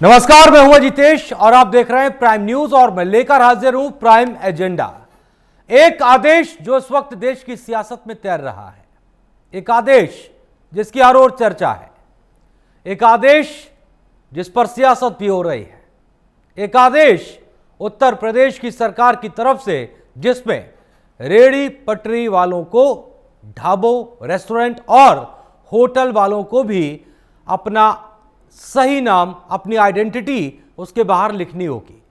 नमस्कार, मैं हूं जितेश और आप देख रहे हैं प्राइम न्यूज और मैं लेकर हाजिर हूं प्राइम एजेंडा। एक आदेश जो इस वक्त देश की सियासत में तैर रहा है, एक आदेश जिसकी हर ओर चर्चा है, एक आदेश जिस पर सियासत भी हो रही है, एक आदेश उत्तर प्रदेश की सरकार की तरफ से जिसमें रेहड़ी पटरी वालों को, ढाबों, रेस्टोरेंट और होटल वालों को भी अपना सही नाम, अपनी आइडेंटिटी उसके बाहर लिखनी होगी।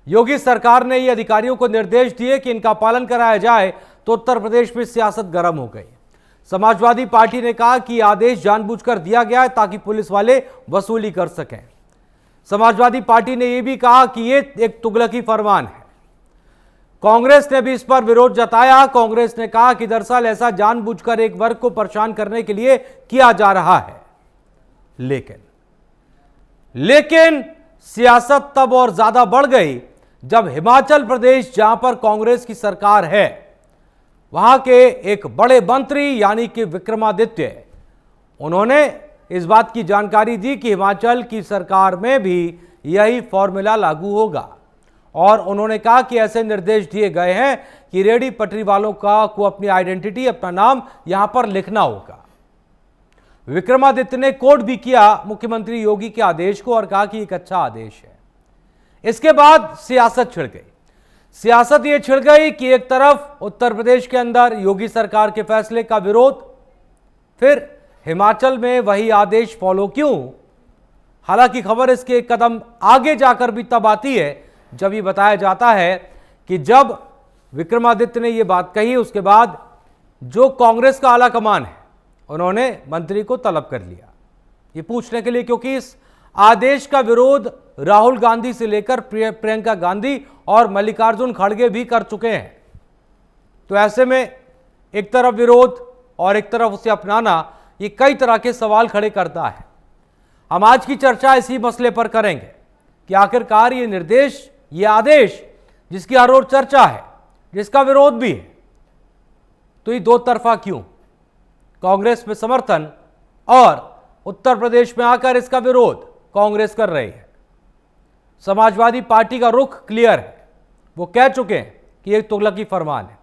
योगी सरकार ने ये अधिकारियों को निर्देश दिए कि इनका पालन कराया जाए तो उत्तर प्रदेश में सियासत गर्म हो गई। समाजवादी पार्टी ने कहा कि आदेश जानबूझकर दिया गया है ताकि पुलिस वाले वसूली कर सकें। समाजवादी पार्टी ने यह भी कहा कि यह एक तुगलकी फरमान है। कांग्रेस ने भी इस पर विरोध जताया। कांग्रेस ने कहा कि दरअसल ऐसा जानबूझकर एक वर्ग को परेशान करने के लिए किया जा रहा है। लेकिन सियासत तब और ज्यादा बढ़ गई जब हिमाचल प्रदेश, जहां पर कांग्रेस की सरकार है, वहां के एक बड़े मंत्री यानी कि विक्रमादित्य, उन्होंने इस बात की जानकारी दी कि हिमाचल की सरकार में भी यही फॉर्मूला लागू होगा और उन्होंने कहा कि ऐसे निर्देश दिए गए हैं कि रेहड़ी पटरी वालों को अपनी आइडेंटिटी, अपना नाम यहां पर लिखना होगा। विक्रमादित्य ने कोट भी किया मुख्यमंत्री योगी के आदेश को और कहा कि एक अच्छा आदेश है। इसके बाद सियासत छिड़ गई। सियासत यह छिड़ गई कि एक तरफ उत्तर प्रदेश के अंदर योगी सरकार के फैसले का विरोध, फिर हिमाचल में वही आदेश फॉलो क्यों। हालांकि खबर इसके एक कदम आगे जाकर भी तब आती है जब यह बताया जाता है कि जब विक्रमादित्य ने यह बात कही, उसके बाद जो कांग्रेस का आला कमान है, उन्होंने मंत्री को तलब कर लिया ये पूछने के लिए, क्योंकि इस आदेश का विरोध राहुल गांधी से लेकर प्रियंका गांधी और मल्लिकार्जुन खड़गे भी कर चुके हैं। तो ऐसे में एक तरफ विरोध और एक तरफ उसे अपनाना, ये कई तरह के सवाल खड़े करता है। हम आज की चर्चा इसी मसले पर करेंगे कि आखिरकार ये निर्देश, ये आदेश जिसकी हर ओर चर्चा है, जिसका विरोध भी है, तो ये दो तरफा क्यों। कांग्रेस में समर्थन और उत्तर प्रदेश में आकर इसका विरोध कांग्रेस कर रही है। समाजवादी पार्टी का रुख क्लियर है, वो कह चुके हैं कि यह तुगलकी फरमान है।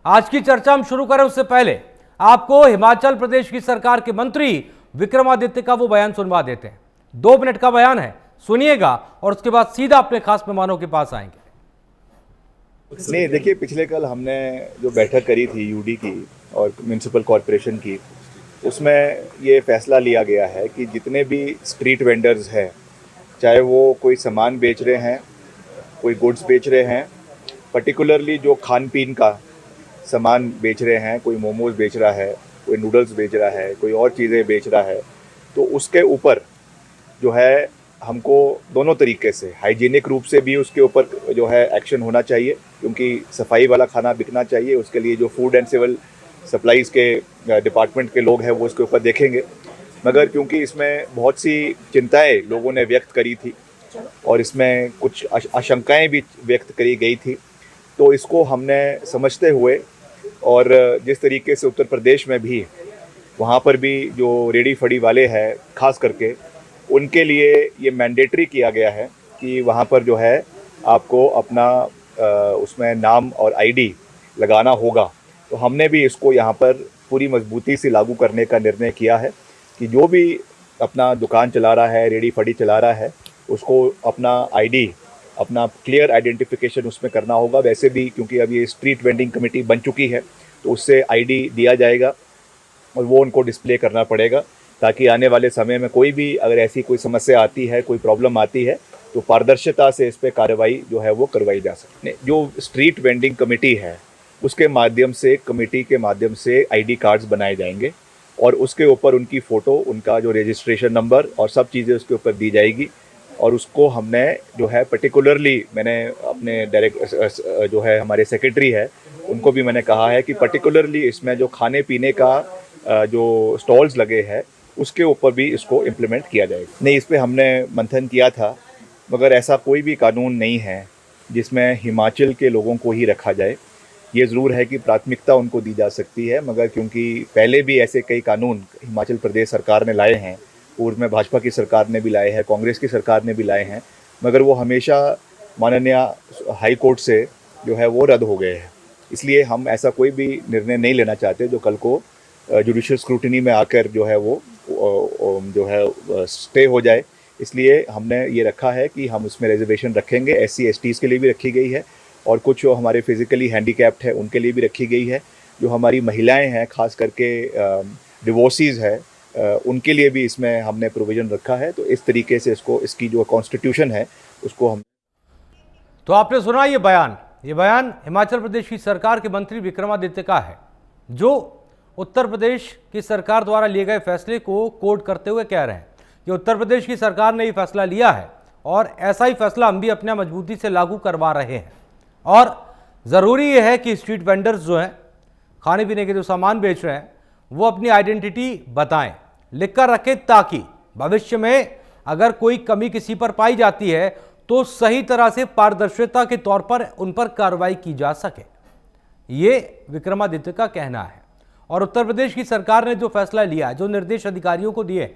आज की चर्चा हम शुरू करें उससे पहले आपको हिमाचल प्रदेश की सरकार के मंत्री विक्रमादित्य का वो बयान सुनवा देते हैं। 2 मिनट का बयान है, सुनिएगा और उसके बाद सीधा अपने खास मेहमानों के पास आएंगे। नहीं, देखिए, पिछले कल हमने जो बैठक करी थी यूडी की और म्यूनिसिपल कॉरपोरेशन की, उसमें ये फैसला लिया गया है कि जितने भी स्ट्रीट वेंडर्स हैं, चाहे वो कोई सामान बेच रहे हैं, कोई गुड्स बेच रहे हैं, पर्टिकुलरली जो खान पीन का सामान बेच रहे हैं, कोई मोमोज बेच रहा है, कोई नूडल्स बेच रहा है, कोई और चीज़ें बेच रहा है, तो उसके ऊपर जो है हमको दोनों तरीके से, हाइजीनिक रूप से भी उसके ऊपर जो है एक्शन होना चाहिए, क्योंकि सफाई वाला खाना बिकना चाहिए। उसके लिए जो फूड एंड सिविल सप्लाईज़ के डिपार्टमेंट के लोग हैं वो इसके ऊपर देखेंगे। मगर क्योंकि इसमें बहुत सी चिंताएं लोगों ने व्यक्त करी थी और इसमें कुछ आशंकाएं भी व्यक्त करी गई थी, तो इसको हमने समझते हुए और जिस तरीके से उत्तर प्रदेश में भी, वहाँ पर भी जो रेहड़ी फड़ी वाले हैं खास करके, उनके लिए ये मैंडेटरी किया गया है कि वहाँ पर जो है आपको अपना उसमें नाम और आईडी लगाना होगा। तो हमने भी इसको यहाँ पर पूरी मजबूती से लागू करने का निर्णय किया है कि जो भी अपना दुकान चला रहा है, रेहड़ी फड़ी चला रहा है, उसको अपना आईडी, अपना क्लियर आइडेंटिफिकेशन उसमें करना होगा। वैसे भी क्योंकि अब ये स्ट्रीट वेंडिंग कमेटी बन चुकी है, तो उससे आईडी दिया जाएगा और वो उनको डिस्प्ले करना पड़ेगा, ताकि आने वाले समय में कोई भी अगर ऐसी कोई समस्या आती है, कोई प्रॉब्लम आती है, तो पारदर्शिता से इस पर कार्रवाई जो है वो करवाई जा सके। जो स्ट्रीट वेंडिंग कमेटी है, उसके माध्यम से, कमेटी के माध्यम से आईडी कार्ड्स बनाए जाएंगे और उसके ऊपर उनकी फ़ोटो, उनका जो रजिस्ट्रेशन नंबर और सब चीज़ें उसके ऊपर दी जाएगी। और उसको हमने जो है पर्टिकुलरली, मैंने अपने डायरेक्ट जो है हमारे सेक्रेटरी है, उनको भी मैंने कहा है कि पर्टिकुलरली इसमें जो खाने पीने का जो स्टॉल्स लगे हैं, उसके ऊपर भी इसको इम्प्लीमेंट किया जाएगा। नहीं, इस पर हमने मंथन किया था, मगर ऐसा कोई भी कानून नहीं है जिसमें हिमाचल के लोगों को ही रखा जाए। ये ज़रूर है कि प्राथमिकता उनको दी जा सकती है, मगर क्योंकि पहले भी ऐसे कई कानून हिमाचल प्रदेश सरकार ने लाए हैं, पूर्व में भाजपा की सरकार ने भी लाए हैं, कांग्रेस की सरकार ने भी लाए हैं, मगर वो हमेशा माननीय हाई कोर्ट से जो है वो रद्द हो गए हैं। इसलिए हम ऐसा कोई भी निर्णय नहीं लेना चाहते जो कल को जुडिशियल स्क्रूटिनी में आकर जो है वो जो है स्टे हो जाए। इसलिए हमने ये रखा है कि हम उसमें रिजर्वेशन रखेंगे। SC STs के लिए भी रखी गई है और कुछ जो हमारे फिजिकली हैंडीकैप्ड है उनके लिए भी रखी गई है। जो हमारी महिलाएं हैं, खास करके डिवोर्सीज है, उनके लिए भी इसमें हमने प्रोविज़न रखा है। तो इस तरीके से इसकी जो कॉन्स्टिट्यूशन है उसको हम। तो आपने सुना ये बयान हिमाचल प्रदेश की सरकार के मंत्री विक्रमादित्य का है, जो उत्तर प्रदेश की सरकार द्वारा लिए गए फैसले को कोट करते हुए कह रहे हैं कि उत्तर प्रदेश की सरकार ने ये फैसला लिया है और ऐसा ही फैसला हम भी अपने मजबूती से लागू करवा रहे हैं। और ज़रूरी ये है कि स्ट्रीट वेंडर्स जो हैं, खाने पीने के जो सामान बेच रहे हैं, वो अपनी आइडेंटिटी बताएं, लिख कर रखें, ताकि भविष्य में अगर कोई कमी किसी पर पाई जाती है तो सही तरह से पारदर्शिता के तौर पर उन पर कार्रवाई की जा सके। ये विक्रमादित्य का कहना है। और उत्तर प्रदेश की सरकार ने जो फैसला लिया, जो निर्देश अधिकारियों को दिए,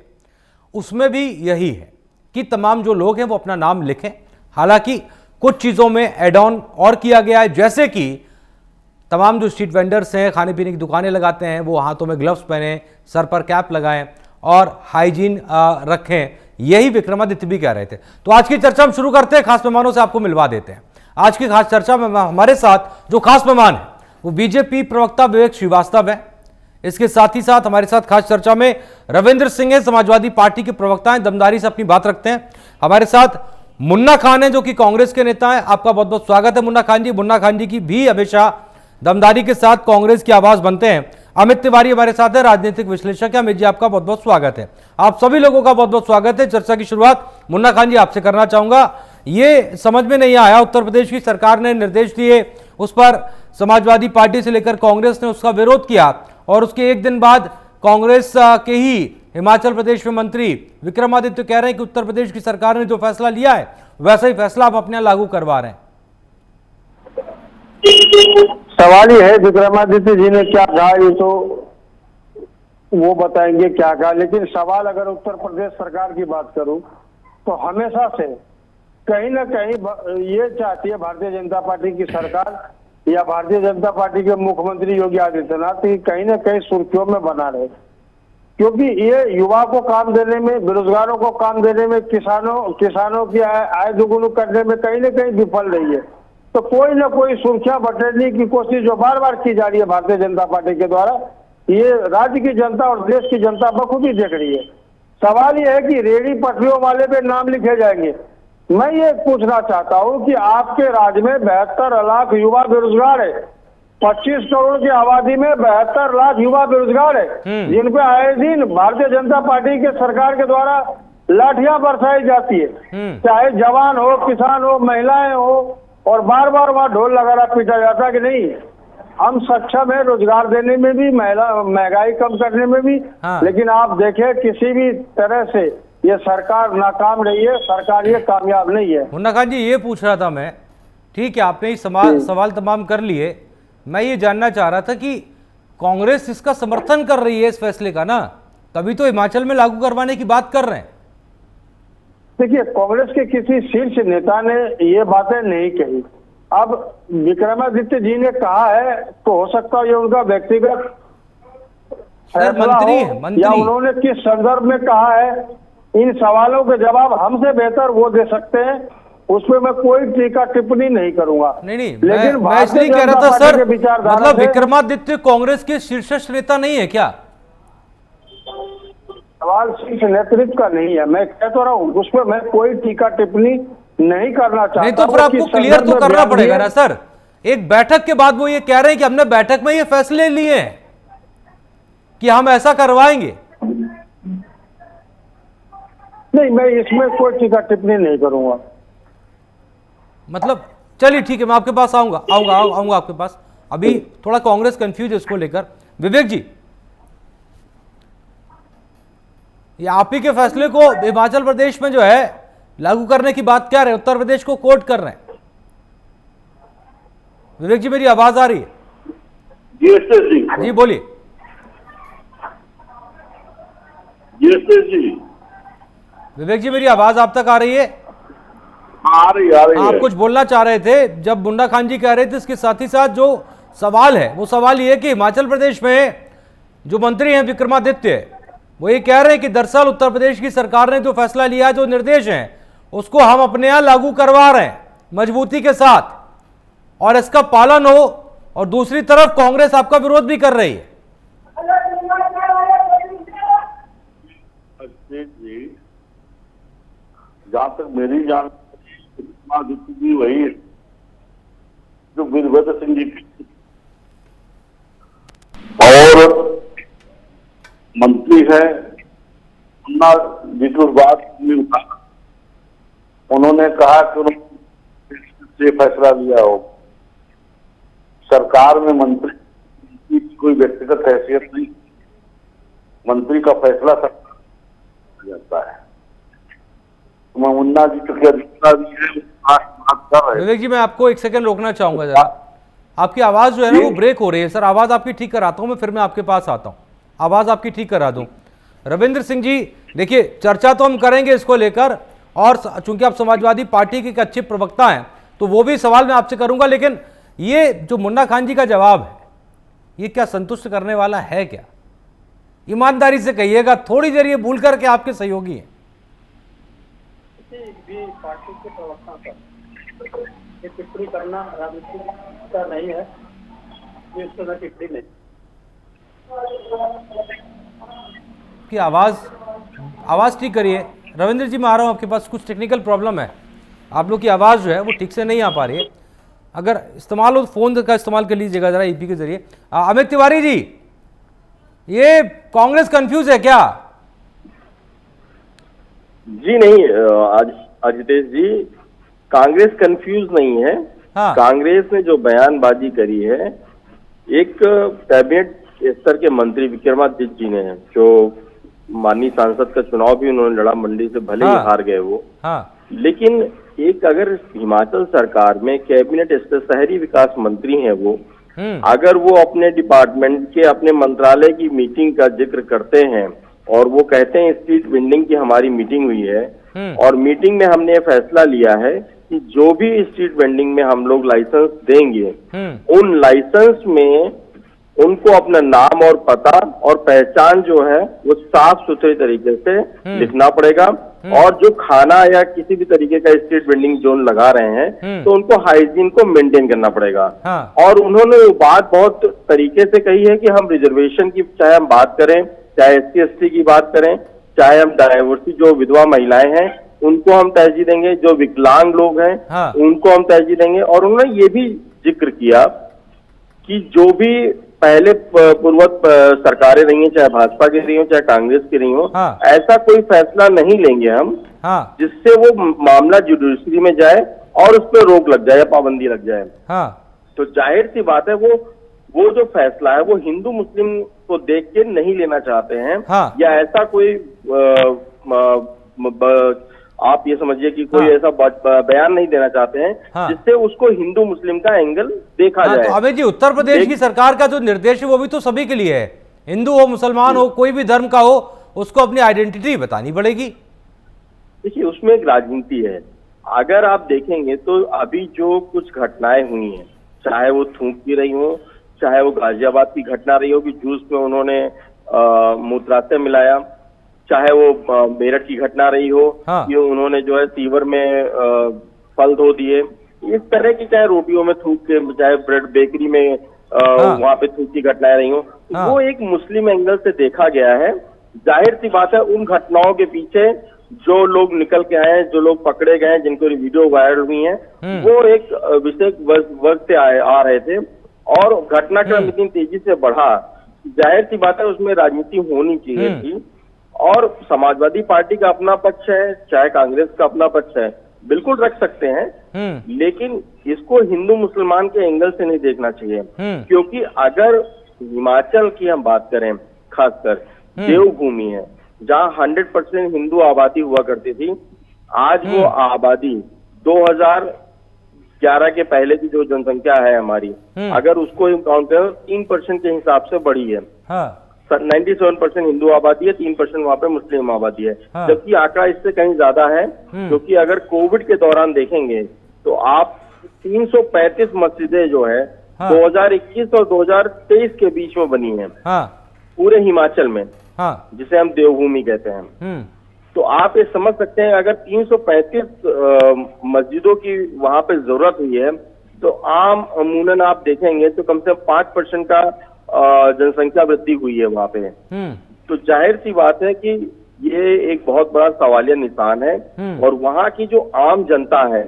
उसमें भी यही है कि तमाम जो लोग हैं वो अपना नाम लिखें। हालांकि कुछ चीज़ों में एड ऑन और किया गया है, जैसे कि तमाम जो स्ट्रीट वेंडर्स हैं, खाने पीने की दुकानें लगाते हैं, वो हाथों में ग्लव्स पहनें, सर पर कैप लगाएं और हाइजीन रखें। यही विक्रमादित्य भी कह रहे थे। तो आज की चर्चा हम शुरू करते हैं, खास मेहमानों से आपको मिलवा देते हैं। आज की खास चर्चा में हमारे साथ जो खास मेहमान है वो बीजेपी प्रवक्ता विवेक श्रीवास्तव है। इसके साथ ही साथ हमारे साथ खास चर्चा में रविंद्र सिंह है, समाजवादी पार्टी के प्रवक्ता हैं, दमदारी से अपनी बात रखते हैं। हमारे साथ मुन्ना खान है, जो कि कांग्रेस के नेता हैं। आपका बहुत बहुत स्वागत है मुन्ना खान जी। मुन्ना खान जी की भी हमेशा दमदारी के साथ कांग्रेस की आवाज बनते हैं। अमित तिवारी हमारे साथ है, राजनीतिक विश्लेषक है। अमित जी, आपका बहुत बहुत स्वागत है। आप सभी लोगों का बहुत बहुत स्वागत है। चर्चा की शुरुआत मुन्ना खान जी आपसे करना चाहूंगा। ये समझ में नहीं आया, उत्तर प्रदेश की सरकार ने निर्देश दिए, उस पर समाजवादी पार्टी से लेकर कांग्रेस ने उसका विरोध किया और उसके एक दिन बाद कांग्रेस के ही हिमाचल प्रदेश में मंत्री विक्रमादित्य कह रहे हैं कि उत्तर प्रदेश की सरकार ने जो फैसला लिया है वैसा ही फैसला आप अपने यहाँ लागू करवा रहे हैं। सवाल ये है, विक्रमादित्य जी ने क्या कहा ये तो वो बताएंगे क्या कहा, लेकिन सवाल अगर उत्तर प्रदेश सरकार की बात करूं तो हमेशा से कहीं ना कहीं ये चाहती है भारतीय जनता पार्टी की सरकार या भारतीय जनता पार्टी के मुख्यमंत्री योगी आदित्यनाथ की कहीं ना कहीं सुर्खियों में बना रहे, क्योंकि ये युवा को काम देने में, बेरोजगारों को काम देने में, किसानों की आय दोगुनी करने में कहीं ना कहीं विफल रही है। तो कोई ना कोई सुर्खियां बटोरने की कोशिश जो बार बार की जा रही है भारतीय जनता पार्टी के द्वारा, ये राज्य की जनता और देश की जनता बखूबी देख रही है। सवाल ये है कि रेहड़ी पटरियों वाले पे नाम लिखे जाएंगे। मैं ये पूछना चाहता हूँ कि आपके राज्य में 72 लाख युवा बेरोजगार है, 25 करोड़ की आबादी में 72 लाख युवा बेरोजगार है, जिन पे आए दिन भारतीय जनता पार्टी के सरकार के द्वारा लाठियां बरसाई जाती है, चाहे जवान हो, किसान हो, महिलाएं हो, और बार बार वहाँ ढोल लगाना पीटा जाता है कि नहीं हम सक्षम है रोजगार देने में भी, महंगाई कम करने में भी। लेकिन आप देखें किसी भी तरह से ये सरकार नाकाम रही है, सरकार ये कामयाब नहीं है। मुन्ना खान जी, ये पूछ रहा था मैं, ठीक है आपने सवाल तमाम कर लिए, मैं ये जानना चाह रहा था कि कांग्रेस इसका समर्थन कर रही है इस फैसले का ना, तभी तो हिमाचल में लागू करवाने की बात कर रहे हैं। देखिए, कांग्रेस के किसी शीर्ष नेता ने ये बातें नहीं कही। अब विक्रमादित्य जी ने कहा है तो हो सकता है ये उनका व्यक्तिगत फैसला हो, या उन्होंने किस संदर्भ में कहा है, इन सवालों के जवाब हमसे बेहतर वो दे सकते हैं, उसमें मैं कोई टीका टिप्पणी नहीं करूंगा। नहीं, लेकिन मैं इसलिए कह रहा था सर, मतलब विक्रमादित्य कांग्रेस के शीर्ष नेता नहीं है क्या? सवाल शीर्ष नेतृत्व का नहीं है, मैं कह तो रहा हूँ, उसमें मैं कोई टीका टिप्पणी नहीं करना चाहता। नहीं तो फिर आपको क्लियर तो करना पड़ेगा ना सर। एक बैठक के बाद वो ये कह रहे हैं कि हमने बैठक में ये फैसले लिए हैं कि हम ऐसा करवाएंगे। नहीं, मैं इसमें कोई टीका टिप्पणी नहीं करूंगा। मतलब चलिए ठीक है, मैं आपके पास आऊंगा आपके पास। अभी थोड़ा कांग्रेस कंफ्यूज है इसको लेकर। विवेक जी, ये आप ही के फैसले को हिमाचल प्रदेश में जो है लागू करने की बात क्या रहे, उत्तर प्रदेश को कोर्ट कर रहे हैं। विवेक जी, मेरी आवाज आ रही है? जी बोलिए। जी, विवेक जी, मेरी आवाज आप तक आ रही है? आ रही है। आप कुछ बोलना चाह रहे थे जब मुन्ना खान जी कह रहे थे। इसके साथ ही साथ जो सवाल है वो सवाल ये है कि हिमाचल प्रदेश में जो मंत्री हैं विक्रमादित्य, वो ये कह रहे हैं कि दरअसल उत्तर प्रदेश की सरकार ने जो फैसला लिया, जो निर्देश हैं, उसको हम अपने यहां लागू करवा रहे हैं मजबूती के साथ, और इसका पालन हो। और दूसरी तरफ कांग्रेस आपका विरोध भी कर रही है। जी, जहां तक मेरी जान भी वही है जो वीरभद्र सिंह जी और मंत्री है जिस बात उन्होंने कहा कि उन्होंने फैसला लिया हो। सरकार में मंत्री की कोई व्यक्तिगत हैसियत नहीं, मंत्री का फैसला सरकार जाता है। मुन्ना जी चूंकि अधिकारी है, बात कर रहे हैं। विवेक जी, मैं आपको एक सेकंड रोकना चाहूंगा जरा। आपकी आवाज जो है ना वो ब्रेक हो रही है सर। आवाज आपकी ठीक कराता हूं मैं, फिर मैं आपके पास आता हूं। आवाज आपकी ठीक करा दूं। रविंद्र सिंह जी, देखिए चर्चा तो हम करेंगे इसको लेकर, और चूंकि आप समाजवादी पार्टी के एक अच्छे प्रवक्ता हैं तो वो भी सवाल मैं आपसे करूंगा, लेकिन ये जो मुन्ना खान जी का जवाब है, ये क्या संतुष्ट करने वाला है? क्या ईमानदारी से कहिएगा, थोड़ी देर ये भूल करके आपके सहयोगी हैं। भी पार्टी के प्रवक्ता पर ये टिप्पणी करना राजनीति का नहीं है, ये इस तरह टिप्पणी नहीं की आवाज ठीक करिए। रविंद्र जी, मैं आ रहा हूं आपके पास। कुछ टेक्निकल प्रॉब्लम है, आप लोग की आवाज जो है वो ठीक से नहीं आ पा रही है। अगर इस्तेमाल हो तो फोन का इस्तेमाल कर लीजिएगा जरा ईपी के जरिए। अमित तिवारी जी, ये कांग्रेस कंफ्यूज है क्या? जी नहीं, अजितेश जी, कांग्रेस कंफ्यूज नहीं है। हाँ। कांग्रेस ने जो बयानबाजी करी है, एक कैबिनेट स्तर के मंत्री विक्रमादित्य जी ने, जो माननीय सांसद का चुनाव भी उन्होंने लड़ा, मंडी से भले ही हार गए वो, लेकिन एक अगर हिमाचल सरकार में कैबिनेट स्तर शहरी विकास मंत्री हैं वो, अगर वो अपने डिपार्टमेंट के अपने मंत्रालय की मीटिंग का जिक्र करते हैं और वो कहते हैं स्ट्रीट वेंडिंग की हमारी मीटिंग हुई है और मीटिंग में हमने फैसला लिया है कि जो भी स्ट्रीट वेंडिंग में हम लोग लाइसेंस देंगे, उन लाइसेंस में उनको अपना नाम और पता और पहचान जो है वो साफ सुथरे तरीके से लिखना पड़ेगा, और जो खाना या किसी भी तरीके का स्ट्रीट वेंडिंग जोन लगा रहे हैं तो उनको हाइजीन को मेंटेन करना पड़ेगा। और उन्होंने वो बात बहुत तरीके से कही है कि हम रिजर्वेशन की चाहे हम बात करें, चाहे SC/ST की बात करें, चाहे हम डाइवर्सिटी जो विधवा महिलाएं हैं उनको हम तरजीह देंगे, जो विकलांग लोग हैं उनको हम तरजीह देंगे। और उन्होंने ये भी जिक्र किया कि जो भी पहले पूर्वत सरकारें रही हैं, चाहे भाजपा की रही हो चाहे कांग्रेस की रही हो, ऐसा कोई फैसला नहीं लेंगे हम जिससे वो मामला जुडिशरी में जाए और उस पर रोक लग जाए या पाबंदी लग जाए। तो जाहिर सी बात है वो जो फैसला है वो हिंदू मुस्लिम को देख के नहीं लेना चाहते हैं, या ऐसा कोई आप ये समझिए कि कोई ऐसा बयान नहीं देना चाहते हैं जिससे उसको हिंदू मुस्लिम का एंगल देखा जाए। तो अबे जी, उत्तर प्रदेश की सरकार का जो निर्देश है वो भी तो सभी के लिए है, हिंदू हो मुसलमान हो कोई भी धर्म का हो, उसको अपनी आइडेंटिटी बतानी पड़ेगी। देखिए, उसमें एक राजनीति है। अगर आप देखेंगे तो अभी जो कुछ घटनाएं हुई हैं, चाहे वो थूक की रही हो, चाहे वो गाजियाबाद की घटना रही हो कि जूस में उन्होंने मूत्राशय मिलाया, चाहे वो मेरठ की घटना रही हो कि उन्होंने जो है सीवर में फल धो दिए, इस तरह की चाहे रोटियों में थूक के, चाहे ब्रेड बेकरी में वहां पे थूक की घटनाएं रही हो, वो एक मुस्लिम एंगल से देखा गया है। जाहिर सी बात है उन घटनाओं के पीछे जो लोग निकल के आए हैं, जो लोग पकड़े गए हैं, जिनको वीडियो वायरल हुई है, वो एक विशेष वर्ग से आ रहे थे और घटनाक्रम इतनी तेजी से बढ़ा, जाहिर सी बात है उसमें राजनीति होनी चाहिए थी। और समाजवादी पार्टी का अपना पक्ष है, चाहे कांग्रेस का अपना पक्ष है, बिल्कुल रख सकते हैं, लेकिन इसको हिंदू मुसलमान के एंगल से नहीं देखना चाहिए, क्योंकि अगर हिमाचल की हम बात करें, खासकर देवभूमि है जहां 100% हिंदू आबादी हुआ करती थी, आज वो आबादी 2011 के पहले की जो जनसंख्या है हमारी, अगर उसको हम काउंट करें 3% के हिसाब से बढ़ी है। 97% हिंदू आबादी है, 3% वहाँ पे मुस्लिम आबादी है। हाँ। जबकि आंकड़ा इससे कहीं ज्यादा है, क्योंकि अगर कोविड के दौरान देखेंगे तो आप 335 मस्जिदें जो है हाँ। 2021 और 2023 के बीच में बनी है, हाँ पूरे हिमाचल में, हाँ जिसे हम देवभूमि कहते हैं। तो आप ये समझ सकते हैं अगर 335 मस्जिदों की वहां पे जरूरत हुई है, तो आम अमूमन आप देखेंगे तो कम से कम 5% का जनसंख्या वृद्धि हुई है वहां पे। तो जाहिर सी बात है कि ये एक बहुत बड़ा सवालिया निशान है। और वहां की जो आम जनता है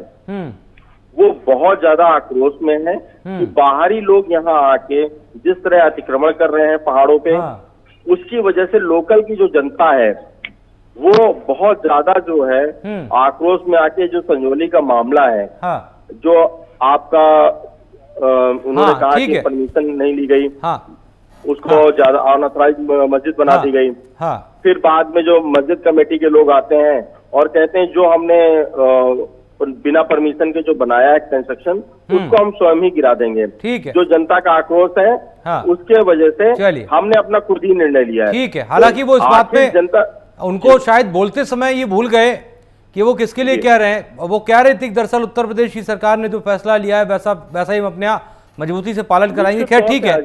वो बहुत ज्यादा आक्रोश में है कि बाहरी लोग यहाँ आके जिस तरह अतिक्रमण कर रहे हैं पहाड़ों पे, उसकी वजह से लोकल की जो जनता है वो बहुत ज्यादा जो है आक्रोश में आके, जो संजौली का मामला है, जो आपका उन्होंने कहा कि परमिशन नहीं ली गई, उसको ज्यादा अनऑथराइज मस्जिद बना दी गई। फिर बाद में जो मस्जिद कमेटी के लोग आते हैं और कहते हैं जो हमने बिना परमिशन के जो बनाया है कंस्ट्रक्शन, उसको हम स्वयं ही गिरा देंगे। ठीक है। जो जनता का आक्रोश है उसके वजह से हमने अपना खुद ही निर्णय लिया है। ठीक है। हालांकि वो इस बात पे जनता उनको शायद बोलते समय ये भूल गए कि वो किसके लिए कह रहे हैं। वो कह रहे थे कि दरअसल उत्तर प्रदेश की सरकार ने जो फैसला लिया है वैसा ही हम अपने मजबूती से पालन कराएंगे। खैर ठीक है,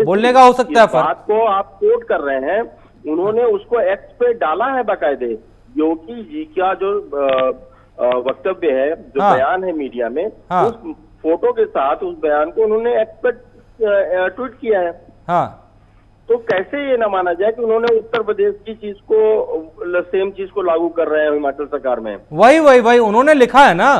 बोलने का हो सकता है। बात को आप कोट कर रहे हैं, उन्होंने उसको एक्ट पे डाला है बाकायदे। योगी जी का जो वक्तव्य है, जो बयान है मीडिया में, उस फोटो के साथ उस बयान को उन्होंने एक्ट पे ट्वीट किया है। तो कैसे ये ना माना जाए कि उन्होंने उत्तर प्रदेश की चीज को, सेम चीज को लागू कर रहे हैं हिमाचल सरकार में। वही उन्होंने लिखा है ना,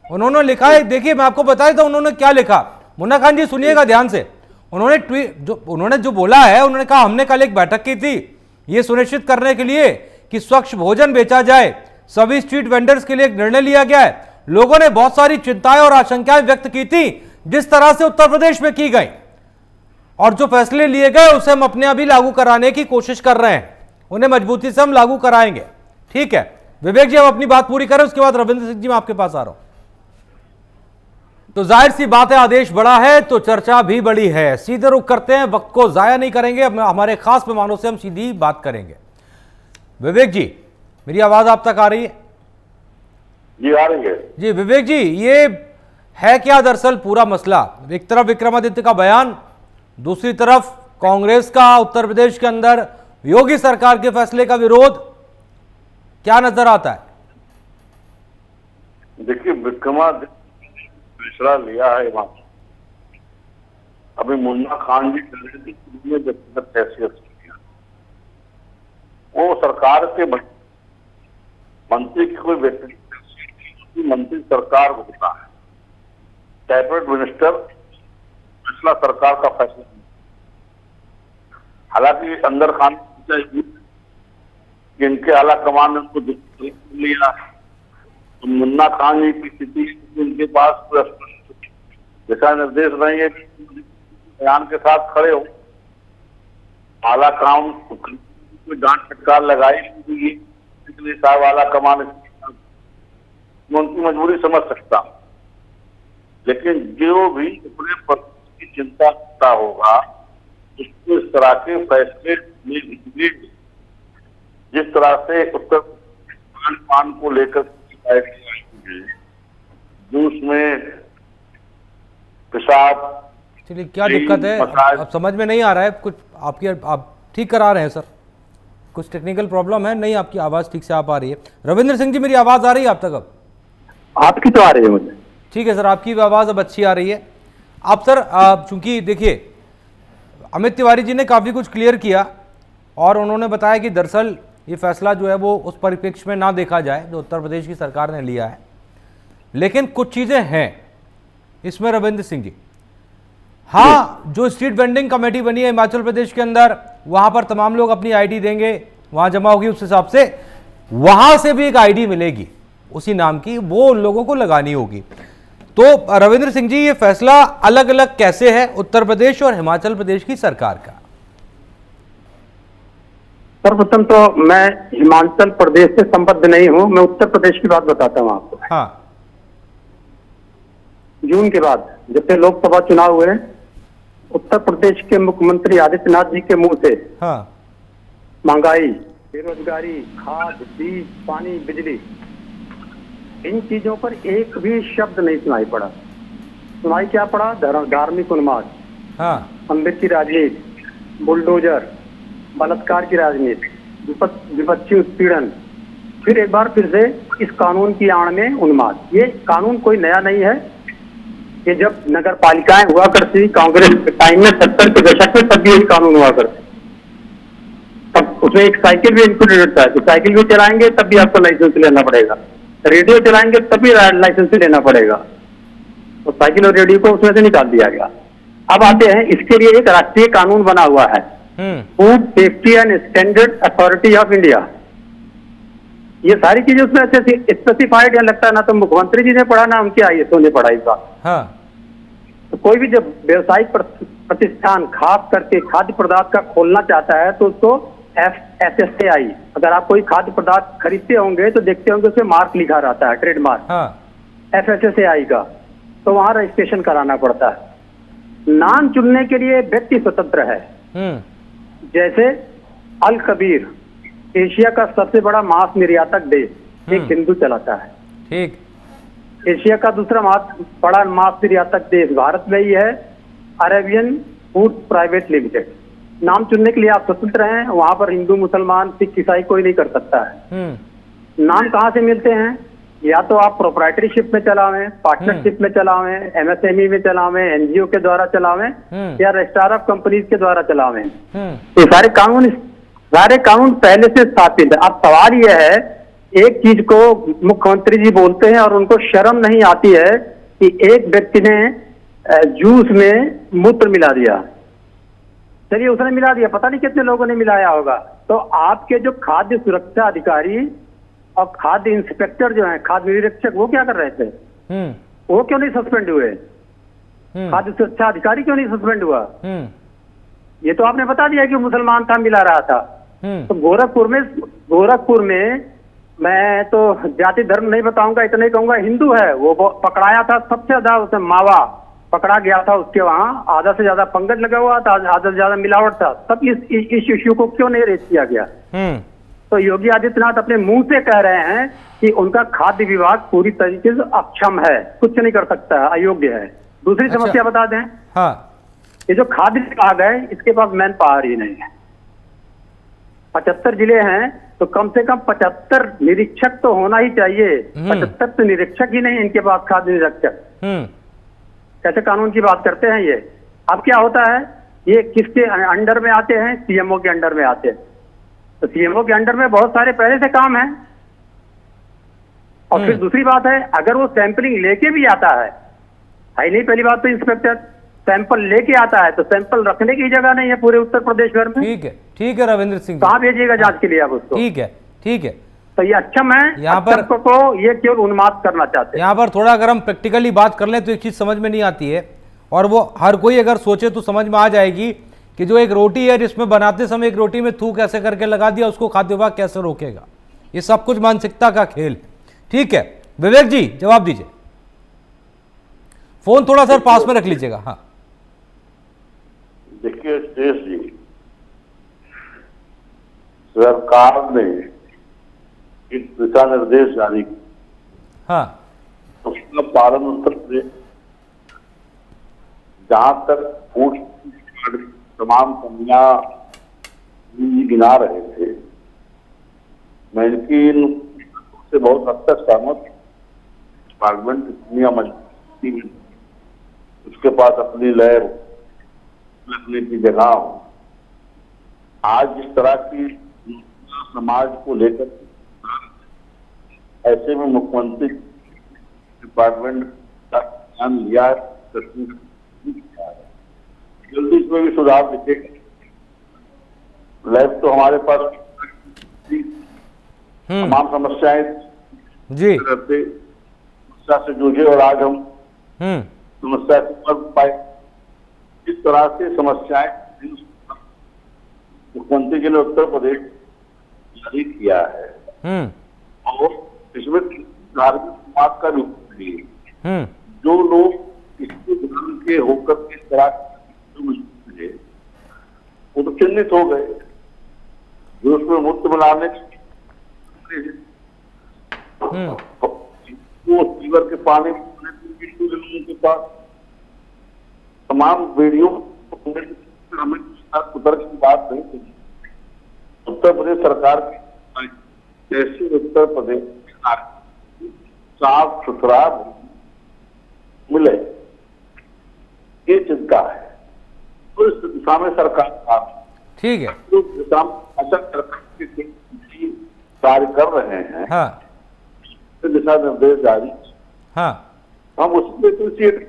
उन्होंने लिखा है। देखिए मैं आपको बताया था उन्होंने क्या लिखा। मुन्ना खान जी सुनिएगा ध्यान से। उन्होंने जो बोला है, उन्होंने कहा हमने कल एक बैठक की थी ये सुनिश्चित करने के लिए कि स्वच्छ भोजन बेचा जाए, सभी स्ट्रीट वेंडर्स के लिए एक निर्णय लिया गया है। लोगों ने बहुत सारी चिंताएं और आशंकाएं व्यक्त की थी जिस तरह से उत्तर प्रदेश में की गई, और जो फैसले लिए गए उसे हम अपने अभी लागू कराने की कोशिश कर रहे हैं। उन्हें मजबूती से हम लागू कराएंगे। ठीक है विवेक जी, हम अपनी बात पूरी करें, उसके बाद रविंद्र सिंह जी मैं आपके पास आ रहा हूं। तो जाहिर सी बात है, आदेश बड़ा है तो चर्चा भी बड़ी है। सीधे रुख करते हैं, वक्त को जाया नहीं करेंगे। हमारे खास मेहमानों से हम सीधी बात करेंगे। विवेक जी, मेरी आवाज आप तक आ रही है? जी आ रही है। जी विवेक जी, ये है क्या दरअसल पूरा मसला? एक तरफ विक्रमादित्य का बयान, दूसरी तरफ कांग्रेस का उत्तर प्रदेश के अंदर योगी सरकार के फैसले का विरोध, क्या नजर आता है? देखिए विक्रमादित्य फैसला लिया है वहां, अभी मुन्ना खान जी कह रहे थे कि व्यक्तिगत हैसियत से किया। वो सरकार के मंत्री की कोई व्यक्तिगत मंत्री सरकार होता है, कैबिनेट मिनिस्टर फैसला सरकार का फैसला। हालांकि अंदर खान इनके आला कमान ने उनको लिया, तो मुन्ना खान जी की स्थिति उनके पास दिशा निर्देश नहीं है, बयान के साथ खड़े हो। आला काम डांट फटकार लगाई साहब आला कमान, मैं उनकी मजबूरी समझ सकता हूं। लेकिन जो भी अपने पद की चिंता करता होगा उसको इस तरह के फैसले में, जिस तरह से उत्तर खान पान को लेकर जूस में पेशाब, चलिए क्या दिक्कत है अब समझ में नहीं आ रहा है कुछ। आप ठीक करा रहे हैं सर? कुछ टेक्निकल प्रॉब्लम है, नहीं आपकी आवाज ठीक से आ पा रही है। रविंद्र सिंह जी, मेरी आवाज आ रही है आप तक? अब आपकी तो आ रही है मुझे। ठीक है सर, आपकी भी आवाज अब अच्छी आ रही है। आप सर चूंकि देखिए अमित तिवारी जी ने काफी कुछ क्लियर किया और उन्होंने बताया कि दरअसल ये फैसला जो है वो उस परिप्रेक्ष्य में ना देखा जाए जो उत्तर प्रदेश की सरकार ने लिया है। लेकिन कुछ चीजें हैं इसमें रविंद्र सिंह जी। हाँ, जो स्ट्रीट वेंडिंग कमेटी बनी है हिमाचल प्रदेश के अंदर, वहां पर तमाम लोग अपनी आईडी देंगे, वहां जमा होगी, उस हिसाब से वहां से भी एक आईडी मिलेगी उसी नाम की, वो उन लोगों को लगानी होगी। तो रविंद्र सिंह जी, ये फैसला अलग अलग कैसे है उत्तर प्रदेश और हिमाचल प्रदेश की सरकार का? सर्वप्रथम तो मैं हिमाचल प्रदेश से संबद्ध नहीं हूं, मैं उत्तर प्रदेश की बात बताता हूं आपको। हाँ। जून के बाद जब से लोकसभा चुनाव हुए उत्तर प्रदेश के मुख्यमंत्री आदित्यनाथ जी के मुंह से हाँ महंगाई, बेरोजगारी, खाद, बीज, पानी, बिजली, इन चीजों पर एक भी शब्द नहीं सुनाई पड़ा। सुनाई क्या पड़ा? धार्मिक उन्माद, हाँ अंबेड की राजनीति, बुलडोजर, बलात्कार की राजनीति, विपक्षी उत्पीड़न, फिर एक बार फिर से इस कानून की आड़ में उन्माद। ये कानून कोई नया नहीं है। ये जब नगर पालिकाएं हुआ करती कांग्रेस के टाइम में 70 के दशक में, तब भी यही कानून हुआ करते। तब उसमें एक साइकिल भी इंक्लूडेड था, तो साइकिल भी चलाएंगे तब भी आपको लाइसेंस लेना पड़ेगा, रेडियो चलाएंगे तब भी लाइसेंस लेना पड़ेगा। तो साइकिल और रेडियो को उसमें से निकाल दिया गया। अब आते हैं, इसके लिए एक राष्ट्रीय कानून बना हुआ है, food safety and standard authority of India. ये सारी चीजें उसमें अच्छे स्पेसिफाइड है। लगता है ना तो मुख्यमंत्री जी ने पढ़ा ना उनके IAS ने पढ़ा इस बात। हाँ तो कोई भी जब व्यवसायिक प्रतिष्ठान खास करके खाद्य पदार्थ का खोलना चाहता है तो उसको FSSAI, अगर आप कोई खाद्य पदार्थ खरीदते होंगे तो देखते होंगे उसमें मार्क लिखा रहता है, ट्रेडमार्क, हाँ FSSAI का, तो वहां रजिस्ट्रेशन कराना पड़ता है। नाम चुनने के लिए व्यक्ति स्वतंत्र है। जैसे अल कबीर एशिया का सबसे बड़ा मांस निर्यातक देश, एक हिंदू चलाता है। ठीक। एशिया का दूसरा बड़ा मांस निर्यातक देश भारत में ही है, अरेबियन फूड प्राइवेट लिमिटेड। नाम चुनने के लिए आप स्वतंत्र हैं। वहां पर हिंदू, मुसलमान, सिख, ईसाई कोई नहीं कर सकता है। नाम कहाँ से मिलते हैं? या तो आप प्रोप्राइटरीशिप में चलावें, पार्टनरशिप में चलावें, MSME में चलावें, NGO के द्वारा चलावें, या रजिस्ट्रार ऑफ कंपनीज के द्वारा चलावें। ये सारे कानून पहले से स्थापित है। अब सवाल यह है, एक चीज को मुख्यमंत्री जी बोलते हैं और उनको शर्म नहीं आती है कि एक व्यक्ति ने जूस में मूत्र मिला दिया। चलिए उसने मिला दिया, पता नहीं कितने लोगों ने मिलाया होगा। तो आपके जो खाद्य सुरक्षा अधिकारी और खाद्य इंस्पेक्टर जो है, खाद्य निरीक्षक, वो क्या कर रहे थे? वो क्यों नहीं सस्पेंड हुए? खाद्य सुरक्षा अधिकारी क्यों नहीं सस्पेंड हुआ? ये तो आपने बता दिया कि मुसलमान था, मिला रहा था। तो गोरखपुर में मैं तो जाति धर्म नहीं बताऊंगा, इतना ही कहूंगा, हिंदू है वो पकड़ाया था सबसे ज्यादा, उसमें मावा पकड़ा गया था। उसके वहां आधा से ज्यादा पंकज लगा हुआ था, आधा से ज्यादा मिलावट था। तब इस इश्यू को क्यों नहीं रेज किया गया? तो योगी आदित्यनाथ अपने मुंह से कह रहे हैं कि उनका खाद्य विभाग पूरी तरीके से अक्षम है, कुछ नहीं कर सकता है, अयोग्य है। दूसरी समस्या बता दें, ये जो खाद्य विभाग है इसके पास मैन पावर ही नहीं है। 75 जिले हैं तो कम से कम 75 निरीक्षक तो होना ही चाहिए। 75 तो निरीक्षक ही नहीं इनके पास, खाद्य निरीक्षक। कैसे कानून की बात करते हैं ये? अब क्या होता है, ये किसके अंडर में आते हैं? CMO के अंडर में आते हैं। तो CMO के अंडर में बहुत सारे पहले से काम है। और फिर दूसरी बात है, अगर वो सैंपलिंग लेके भी आता है नहीं, पहली बात तो इंस्पेक्टर सैंपल लेके आता है तो सैंपल रखने की जगह नहीं है पूरे उत्तर प्रदेश भर में। ठीक है रविंद्र सिंह, कहाँ भेजिएगा जांच के लिए आप उसको? ठीक है। तो ये अक्षम है, यहाँ पर को ये केवल उन्माद करना चाहते हैं। यहाँ पर थोड़ा अगर हम प्रैक्टिकली बात कर लें तो एक चीज समझ में नहीं आती है, और वो हर कोई अगर सोचे तो समझ में आ जाएगी कि जो एक रोटी है जिसमें बनाते समय एक रोटी में थूक ऐसे करके लगा दिया, उसको खाद्य विभाग कैसे रोकेगा? ये सब कुछ मानसिकता का खेल। ठीक है विवेक जी, जवाब दीजिए। फोन थोड़ा सर पास में रख लीजिएगा। हाँ देखिए सुरेश जी, सरकार ने एक दिशा निर्देश जारी किया, उसका पालन उत्तर प्रदेश, जहां तक फूड तमाम कमियां गिना रहे थे, मैं इनकी से बहुत हद तक सहमत। डिपार्टमेंट दुनिया मजबूती में, उसके पास अपनी लैब रखने की जगह हो। आज जिस तरह की समाज को लेकर ऐसे में मुख्यमंत्री डिपार्टमेंट का ध्यान लिया है, जल्दी इसमें भी सुधार दिखेगा। लैब तो हमारे पास तमाम समस्याएं जी रहते समस्या से जूझे और आज हम समस्या से उबर पाए। इस तरह से समस्याएं मुख्यमंत्री जी ने उत्तर प्रदेश जारी किया है, और इसमें धार्मिक समाज का भी जो लोग इसके ध्यान के होकर इस तरह चिन्हित हो गए जो उसमें मुक्त बनाने वो सीवर के पानी लोगों के पास तमाम वीडियो हमें उतर की बात नहीं थी। उत्तर प्रदेश सरकार की ऐसी उत्तर प्रदेश साफ सुथरा मिले, ये चिंता है। तो इस दिशा में सरकार ठीक है, उस दिशा में सरकार कार्य कर रहे हैं। हाँ दिशा निर्देश जारी, हाँ हम उसमें अप्रिशिएट,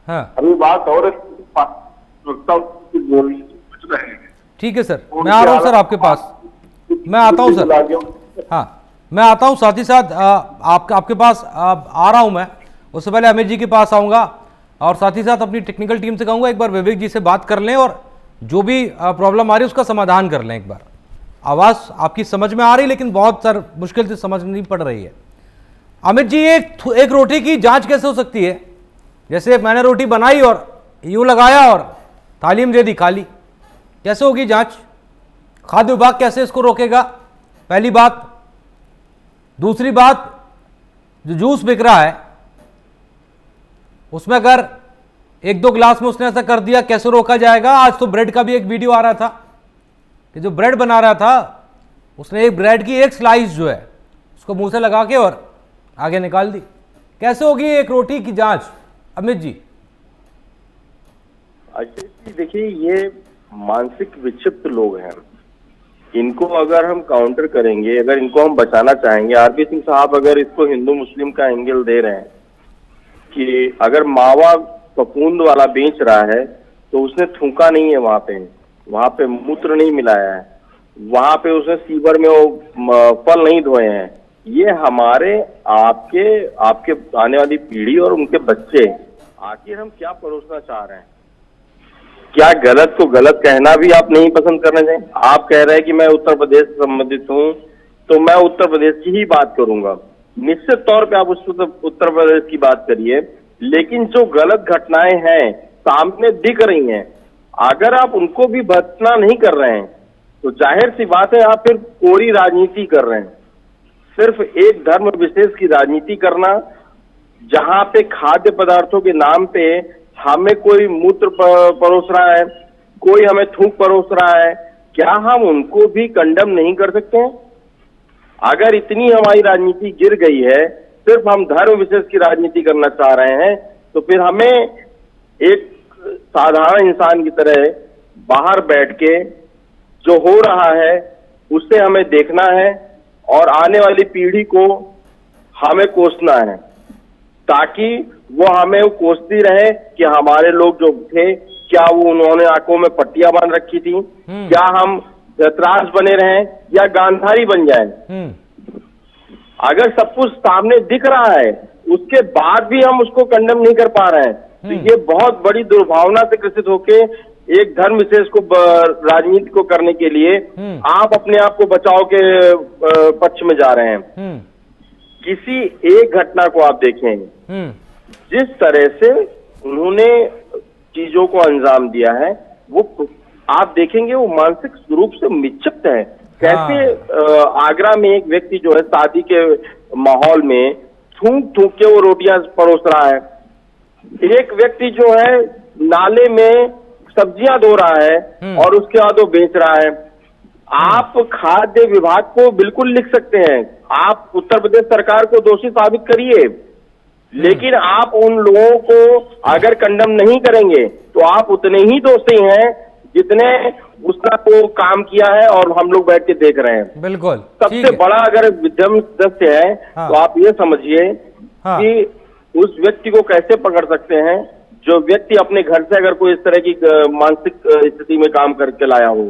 हाँ अभी बात और बोलने कुछ रहे हैं। ठीक है सर, मैं आ रहा हूँ सर आपके पास, मैं आता हूँ सर। हाँ मैं आता हूँ, साथ ही साथ आपके पास आ रहा हूँ मैं। उससे पहले अमित जी के पास आऊँगा और साथ ही साथ अपनी टेक्निकल टीम से कहूँगा एक बार विवेक जी से बात कर लें और जो भी प्रॉब्लम आ रही है उसका समाधान कर लें एक बार। आवाज़ आपकी समझ में आ रही लेकिन बहुत सर मुश्किल से समझ नहीं पड़ रही है। अमित जी, एक रोटी की जांच कैसे हो सकती है? जैसे मैंने रोटी बनाई और यूँ लगाया और थाली में दे दी खाली, कैसे होगी जांच? खाद्य विभाग कैसे इसको रोकेगा? पहली बात। दूसरी बात, जो जूस बिक रहा है उसमें अगर एक दो ग्लास में उसने ऐसा कर दिया, कैसे रोका जाएगा? आज तो ब्रेड का भी एक वीडियो आ रहा था कि जो ब्रेड बना रहा था उसने एक ब्रेड की एक स्लाइस जो है उसको मुंह से लगा के और आगे निकाल दी। कैसे होगी एक रोटी की जांच अमित जी? अच्छा जी, देखिए ये मानसिक विक्षिप्त लोग हैं, इनको अगर हम काउंटर करेंगे, अगर इनको हम बचाना चाहेंगे, आरपी सिंह साहब अगर इसको हिंदू मुस्लिम का एंगल दे रहे हैं कि अगर मावा फफूंद वाला बेच रहा है तो उसने थूका नहीं है, वहां पे मूत्र नहीं मिलाया है, वहां पे उसने सीवर में वो फल नहीं धोए हैं, ये हमारे आपके आने वाली पीढ़ी और उनके बच्चे, आखिर हम क्या परोसना चाह रहे हैं? क्या गलत को गलत कहना भी आप नहीं पसंद करना चाहिए? आप कह रहे हैं कि मैं उत्तर प्रदेश से संबंधित हूं तो मैं उत्तर प्रदेश की ही बात करूंगा। निश्चित तौर पे आप उस उत्तर प्रदेश की बात करिए, लेकिन जो गलत घटनाएं हैं सामने दिख रही हैं, अगर आप उनको भी भत्सना नहीं कर रहे हैं तो जाहिर सी बात है आप फिर कोरी राजनीति कर रहे हैं। सिर्फ एक धर्म विशेष की राजनीति करना, जहां पे खाद्य पदार्थों के नाम पे हमें कोई मूत्र परोस रहा है, कोई हमें थूक परोस रहा है, क्या हम उनको भी कंडम नहीं कर सकते हैं? अगर इतनी हमारी राजनीति गिर गई है, सिर्फ हम धर्म विशेष की राजनीति करना चाह रहे हैं, तो फिर हमें एक साधारण इंसान की तरह बाहर बैठ के जो हो रहा है उससे हमें देखना है और आने वाली पीढ़ी को हमें कोसना है, ताकि वो हमें कोसती रहे कि हमारे लोग जो थे, क्या वो उन्होंने आंखों में पट्टियां बांध रखी थी, क्या हम धृतराष्ट्र बने रहें या गांधारी बन जाएं? अगर सब कुछ सामने दिख रहा है उसके बाद भी हम उसको कंडेम नहीं कर पा रहे हैं, तो ये बहुत बड़ी दुर्भावना से ग्रसित होके एक धर्म विशेष को राजनीति को करने के लिए आप अपने आप को बचाव के पक्ष में जा रहे हैं। किसी एक घटना को आप देखें, जिस तरह से उन्होंने चीजों को अंजाम दिया है, वो आप देखेंगे वो मानसिक रूप से विक्षिप्त है। कैसे आगरा में एक व्यक्ति जो है शादी के माहौल में थूक थूक के वो रोटियां परोस रहा है, एक व्यक्ति जो है नाले में सब्जियां धो रहा है और उसके बाद वो बेच रहा है। आप खाद्य विभाग को बिल्कुल लिख सकते हैं, आप उत्तर प्रदेश सरकार को दोषी साबित करिए, लेकिन आप उन लोगों को अगर कंडम नहीं करेंगे तो आप उतने ही दोषी हैं जितने उसका को काम किया है और हम लोग बैठ के देख रहे हैं। बिल्कुल। सबसे बड़ा अगर विधम सदस्य है तो आप ये समझिए कि उस व्यक्ति को कैसे पकड़ सकते हैं जो व्यक्ति अपने घर से अगर कोई इस तरह की मानसिक स्थिति में काम करके लाया हो।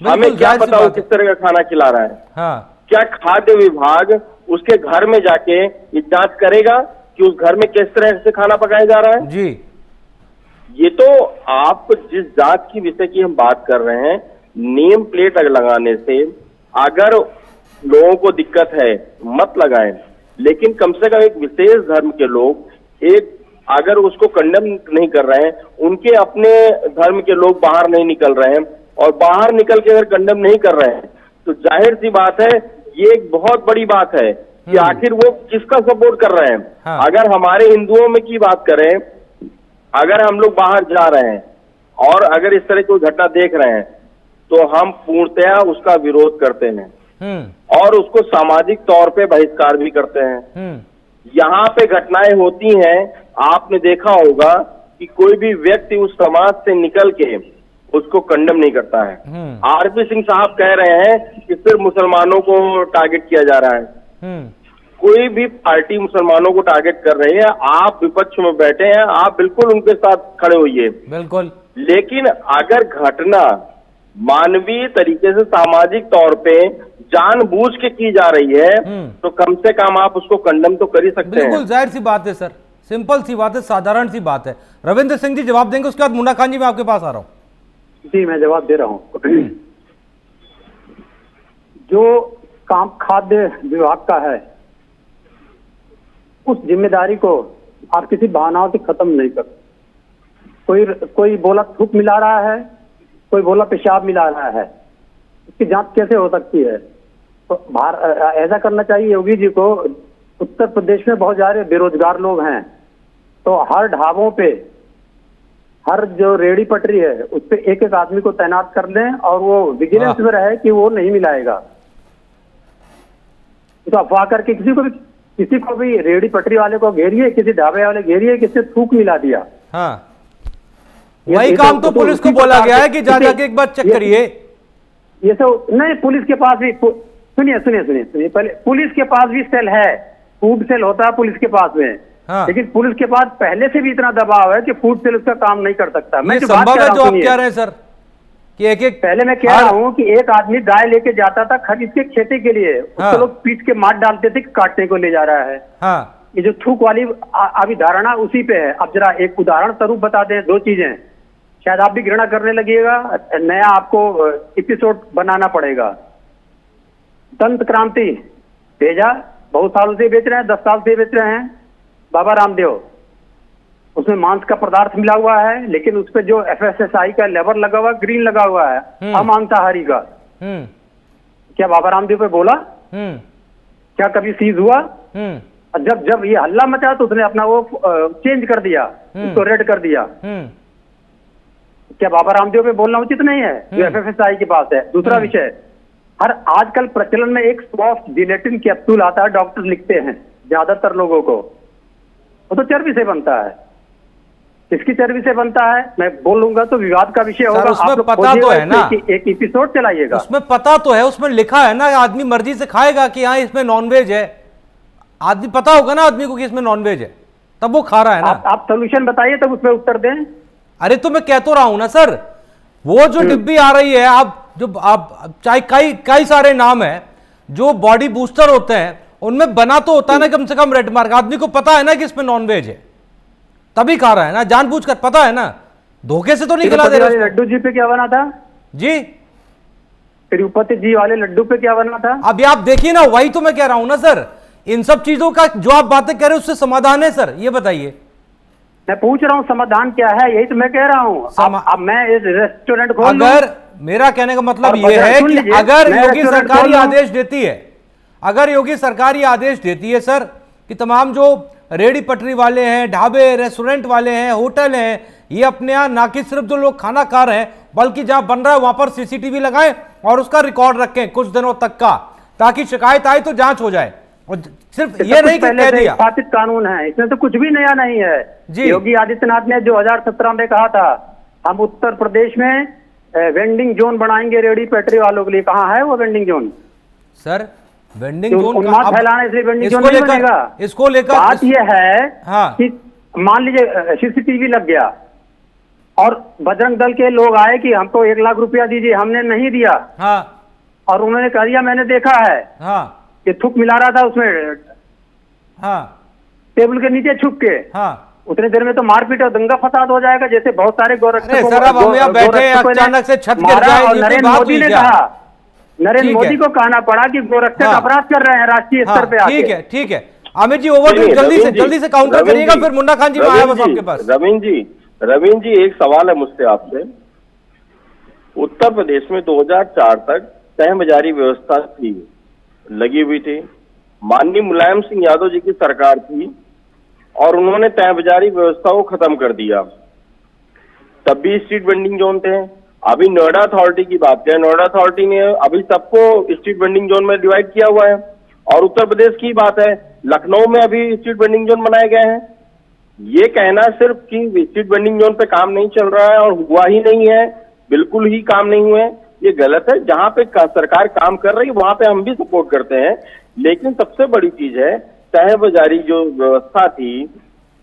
हमें क्या पता वो किस तरह का खाना खिला रहा है। क्या खाद्य विभाग उसके घर में जाके ये जांच करेगा कि उस घर में किस तरह से खाना पकाया जा रहा है? जी, ये तो आप जिस जांच की विषय की हम बात कर रहे हैं, नेम प्लेट लगाने से अगर लोगों को दिक्कत है मत लगाएं, लेकिन कम से कम एक विशेष धर्म के लोग एक अगर उसको कंडेम नहीं कर रहे हैं, उनके अपने धर्म के लोग बाहर नहीं निकल रहे हैं, और बाहर निकल के अगर कंडेम नहीं कर रहे हैं तो जाहिर सी बात है ये एक बहुत बड़ी बात है कि आखिर वो किसका सपोर्ट कर रहे हैं। हाँ। अगर हमारे हिंदुओं में की बात करें, अगर हम लोग बाहर जा रहे हैं और अगर इस तरह कोई घटना देख रहे हैं तो हम पूर्णतया उसका विरोध करते हैं और उसको सामाजिक तौर पे बहिष्कार भी करते हैं। यहाँ पे घटनाएं होती हैं, आपने देखा होगा कि कोई भी व्यक्ति उस समाज से निकल के उसको कंडेम नहीं करता है। आरपी सिंह साहब कह रहे हैं कि सिर्फ मुसलमानों को टारगेट किया जा रहा है। कोई भी पार्टी मुसलमानों को टारगेट कर रही है, आप विपक्ष में बैठे हैं, आप बिल्कुल उनके साथ खड़े होइए, बिल्कुल। लेकिन अगर घटना मानवीय तरीके से सामाजिक तौर पे जानबूझ के की जा रही है तो कम से कम आप उसको कंडेम तो कर ही सकते हैं। बिल्कुल जाहिर सी बात है सर, सिंपल सी बात है, साधारण सी बात है। रविंद्र सिंह जी जवाब देंगे, उसके बाद मुन्ना खान जी मैं आपके पास आ रहा हूं। जी मैं जवाब दे रहा हूं। जो काम खाद्य विभाग का है उस जिम्मेदारी को आप किसी बहानाओं से खत्म नहीं कर। कोई बोला थूक मिला रहा है, कोई बोला पेशाब मिला रहा है, इसकी जांच कैसे हो सकती है? तो ऐसा करना चाहिए योगी जी को। उत्तर प्रदेश में बहुत सारे बेरोजगार लोग हैं, तो हर ढाबों पे, हर जो रेडी पटरी है उस पे एक एक आदमी को तैनात कर लें और वो विजिलेंस में रहे कि वो नहीं मिलाएगा। तो अफवाह करके किसी को भी रेडी पटरी वाले को घेरिए, किसी ढाबे वाले घेरिए, किसी थूक मिला दिया। हाँ, वही काम तो पुलिस को बोला गया है कि जा जाके एक बार चेक करिए। ये सब नहीं, पुलिस के पास भी सुनिए पहले, पुलिस के पास भी सेल है, फूड सेल होता है पुलिस के पास में। हाँ। लेकिन पुलिस के पास पहले से भी इतना दबाव है कि फूड सेल उसका काम नहीं कर सकता। मैं जो बात संभव कह है रहा जो हूं आप कह रहे हैं सर कि एक पहले मैं कह रहा हूँ कि एक आदमी गाय लेके जाता था खरीद के खेती के लिए, उसको लोग पीट के मार डालते थे, काटने को ले जा रहा है। हाँ। ये जो थूक वाली अभी धारणा उसी पे है। अब जरा एक उदाहरण स्वरूप बता दें, दो चीजें, शायद आप भी घृणा करने लगिएगा, नया आपको एपिसोड बनाना पड़ेगा। दंत क्रांति भेजा, बहुत सालों से बेच रहे हैं, 10 साल से बेच रहे हैं, बाबा रामदेव, उसमें मांस का पदार्थ मिला हुआ है, लेकिन उस पे जो FSSAI का लेबर लगा हुआ, ग्रीन लगा हुआ है, अमांसाहारी का। क्या बाबा रामदेव पे बोला? क्या कभी सीज हुआ? जब ये हल्ला मचा तो उसने अपना वो चेंज कर दिया, उसको रेड कर दिया। क्या बाबा रामदेव पे बोलना उचित नहीं है? जो FSSAI के पास है। दूसरा विषय, आजकल प्रचलन में एक सॉफ्ट जिलेटिन कैप्सूल आता है, डॉक्टर लिखते हैं ज्यादातर लोगों को, वो तो चर्बी से बनता है। किसकी चर्बी से बनता है मैं बोलूंगा तो विवाद का विषय होगा। उसमें पता तो है ना, एक एपिसोड चलाइएगा, उसमें पता तो है, उसमें लिखा है ना, आदमी मर्जी से खाएगा कि हाँ इसमें नॉनवेज है। आदमी पता होगा ना आदमी को कि इसमें नॉनवेज है, तब वो खा रहा है ना। आप सोल्यूशन बताइए तब उसमें उत्तर दें। अरे तो मैं कह तो रहा हूं ना सर, वो जो डिब्बी आ रही है, आप चाहे कई सारे नाम है जो बॉडी बूस्टर होते हैं, उनमें बना तो होता है ना कम से कम रेड मार्क। आदमी को पता है ना कि इसमें नॉनवेज है, तभी खा रहा है ना, जानबूझकर, पता है ना, धोखे से तो नहीं खिला दे रहा। लड्डू जी पे क्या बना था जी? तिरुपति जी वाले लड्डू पे क्या बना था? अभी आप देखिए ना, वही तो मैं कह रहा हूं ना सर, इन सब चीजों का जो आप बातें कह रहे हैं उससे समाधान है सर, ये बताइए। मैं पूछ रहा हूं समाधान क्या है, यही तो मैं कह रहा हूं। अब मैं इस रेस्टोरेंट खोल अगर मेरा कहने का मतलब यह है कि अगर योगी सरकार ये आदेश देती है, अगर योगी सरकार ये आदेश देती है सर कि तमाम जो रेडी पटरी वाले हैं, ढाबे, रेस्टोरेंट वाले हैं, होटल हैं, ये अपने यहाँ ना कि सिर्फ जो लोग खाना खा रहे हैं बल्कि जहां बन रहा है वहां पर CCTV लगाएं और उसका रिकॉर्ड रखें कुछ दिनों तक का, ताकि शिकायत आए तो जांच हो जाए। और सिर्फ ये नहीं कि कह दिया, स्थापित कानून है, इसमें तो कुछ भी नया नहीं है जी। योगी आदित्यनाथ ने 2017 में कहा था हम उत्तर प्रदेश में वेंडिंग जोन बनाएंगे रेडी पटरी वालों के लिए। कहाँ है वो vending zone? Sir vending zone उन्माद फैलाना, इसलिए वेंडिंग जोन नहीं बनेगा। इसको लेकर बात यह है हाँ। कि मान लीजिए CCTV लग गया और बजरंग दल के लोग आए कि हमको 1 लाख रुपया दीजिए, हमने नहीं दिया। हाँ। और उन्होंने कह दिया मैंने देखा है। हाँ। कि थूक मिला रहा था उसमें, हाँ, टेबल के नीचे छुप के। हाँ, उतने देर में तो मारपीट और दंगा फसाद हो जाएगा, जैसे बहुत सारे गोरक्षकों सर अब हम यहाँ बैठे अचानक से छत गिर जाए, नरेंद्र मोदी ने कहा, नरेंद्र मोदी को कहना पड़ा कि गोरक्षक अपराध कर रहे हैं राष्ट्रीय स्तर पे आके। ठीक है अमित जी, ओवर जल्दी से काउंटर करिएगा, फिर मुन्ना खान जी में आया बस आपके पास। रवीन जी एक सवाल है मुझसे आपसे उत्तर प्रदेश में 2004 तक तय बाजारी व्यवस्था थी, लगी हुई थी। माननीय मुलायम सिंह यादव जी की सरकार थी और उन्होंने तय बाजारी व्यवस्था को खत्म कर दिया। तब भी स्ट्रीट वेंडिंग जोन थे। अभी नोएडा अथॉरिटी की बात करें, नोएडा अथॉरिटी ने अभी सबको स्ट्रीट वेंडिंग जोन में डिवाइड किया हुआ है। और उत्तर प्रदेश की बात है, लखनऊ में अभी स्ट्रीट वेंडिंग जोन बनाए गए हैं। ये कहना सिर्फ कि स्ट्रीट वेंडिंग जोन पे काम नहीं चल रहा है और हुआ ही नहीं है, बिल्कुल ही काम नहीं हुए, ये गलत है। जहां पे सरकार काम कर रही है वहां पे हम भी सपोर्ट करते हैं। लेकिन सबसे बड़ी चीज है, तय बाजारी जो व्यवस्था थी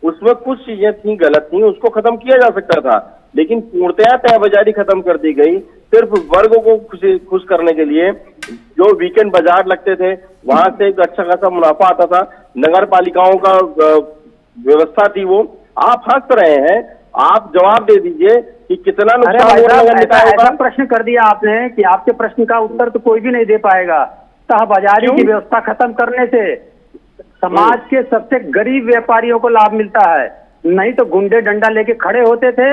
उसमें कुछ चीजें थी गलत थी, उसको खत्म किया जा सकता था, लेकिन पूर्णतया तय बाजारी खत्म कर दी गई सिर्फ वर्गों को खुश करने के लिए। जो वीकेंड बाजार लगते थे वहां से एक अच्छा खासा मुनाफा आता था, नगर पालिकाओं का व्यवस्था थी वो। आप हंस रहे हैं, आप जवाब दे दीजिए कि कितना नुकसान। ऐसा प्रश्न कर दिया आपने कि आपके प्रश्न का उत्तर तो कोई भी नहीं दे पाएगा। तहबाजारी की व्यवस्था खत्म करने से समाज के सबसे गरीब व्यापारियों को लाभ मिलता है, नहीं तो गुंडे डंडा लेके खड़े होते थे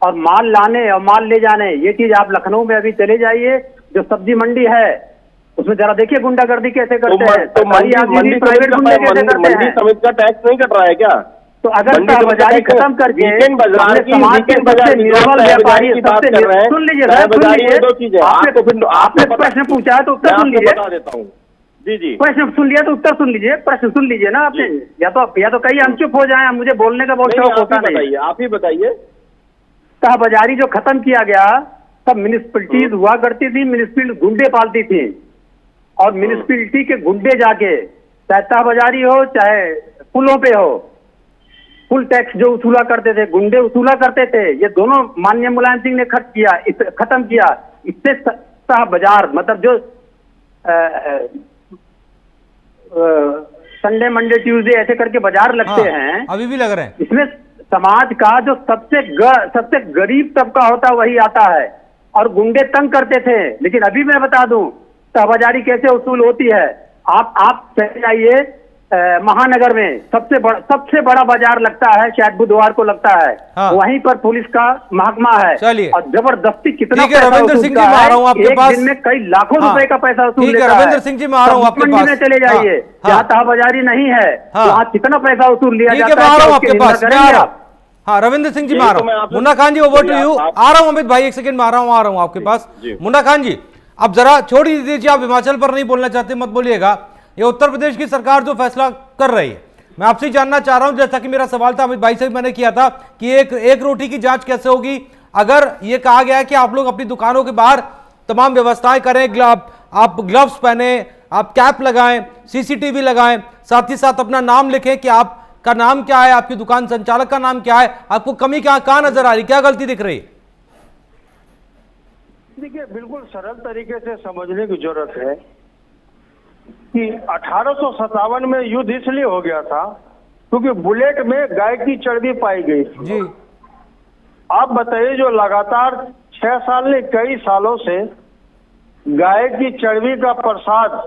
और माल लाने और माल ले जाने। ये चीज आप लखनऊ में अभी चले जाइए, जो सब्जी मंडी है उसमें जरा देखिए गुंडागर्दी कैसे करते हैं। तो मंडी समिति का टैक्स नहीं कट रहा है क्या? तो अगर तहबाजारी खत्म करके समाज के सबसे निर्बल व्यापारी सुन लीजिए, आपने प्रश्न पूछा है तो उत्तर सुन लीजिए। बता देता हूँ जी, प्रश्न सुन लिया तो उत्तर सुन लीजिए। प्रश्न सुन लीजिए ना आपने, या तो कहीं हम चुप हो जाए, मुझे बोलने का बहुत शौक होता नहीं। आप ही बताइए। तहबाजारी जो खत्म किया गया तब म्युनिसिपैलिटीज हुआ करती थी, म्युनिसिपल गुंडे पालती थी और म्युनिसिपैलिटी के गुंडे जाके चाहे तहबाजारी हो चाहे पुलों पे हो, फुल टैक्स जो वसूला करते थे गुंडे वसूला करते थे। ये दोनों माननीय मुलायम सिंह ने खत्म किया। इससे तहबाजार मतलब जो संडे मंडे ट्यूसडे ऐसे करके बाजार लगते हैं, अभी भी लग रहे हैं, इसमें समाज का जो सबसे गरीब तबका होता वही आता है और गुंडे तंग करते थे। लेकिन अभी मैं बता दूं तहबाजारी कैसे वसूल होती है। आप चले जाइए महानगर में सबसे बड़ा बाजार लगता है, शायद बुधवार को लगता है। हाँ। वहीं पर पुलिस का महकमा है। चलिए, और जबरदस्ती कितना पैसा रविंद्र सिंह जी में आ रहा हूं आपके पास, एक दिन में कई लाखों रुपए का पैसा वसूल लेता है। रविंद्र सिंह जी में आ रहा हूं आपके पास, में चले जाइए जहाँ तहबाजारी नहीं है वहाँ कितना पैसा वसूल लिया जाता है आपके पास। हाँ, रविंद्र सिंह जी में आ रहा हूँ। मुन्ना खान जी ओवर टू यू। आ रहा हूँ अमित भाई, एक सेकंड में आ रहा हूँ आपके पास। मुन्ना खान जी अब जरा छोड़ ही दीजिए, आप हिमाचल पर नहीं बोलना चाहते मत बोलिएगा। ये उत्तर प्रदेश की सरकार जो फैसला कर रही है, मैं आपसे जानना चाह रहा हूं, जैसा कि मेरा सवाल था अमित भाई से मैंने किया था कि एक रोटी की जांच कैसे होगी अगर ये कहा गया है कि आप लोग अपनी दुकानों के बाहर तमाम व्यवस्थाएं करें, आप ग्लव्स पहने, आप कैप लगाएं, सीसीटीवी लगाएं, साथ ही साथ अपना नाम लिखें कि आपका नाम क्या है, आपकी दुकान संचालक का नाम क्या है, आपको कमी कहां नजर आ रही, क्या गलती दिख रही है? देखिए, बिल्कुल सरल तरीके से समझने की जरूरत है कि 1857 में युद्ध इसलिए हो गया था क्योंकि बुलेट में गाय की चर्बी पाई गई थी जी। आप बताइए, जो लगातार 6 साल ने कई सालों से गाय की चर्बी का प्रसाद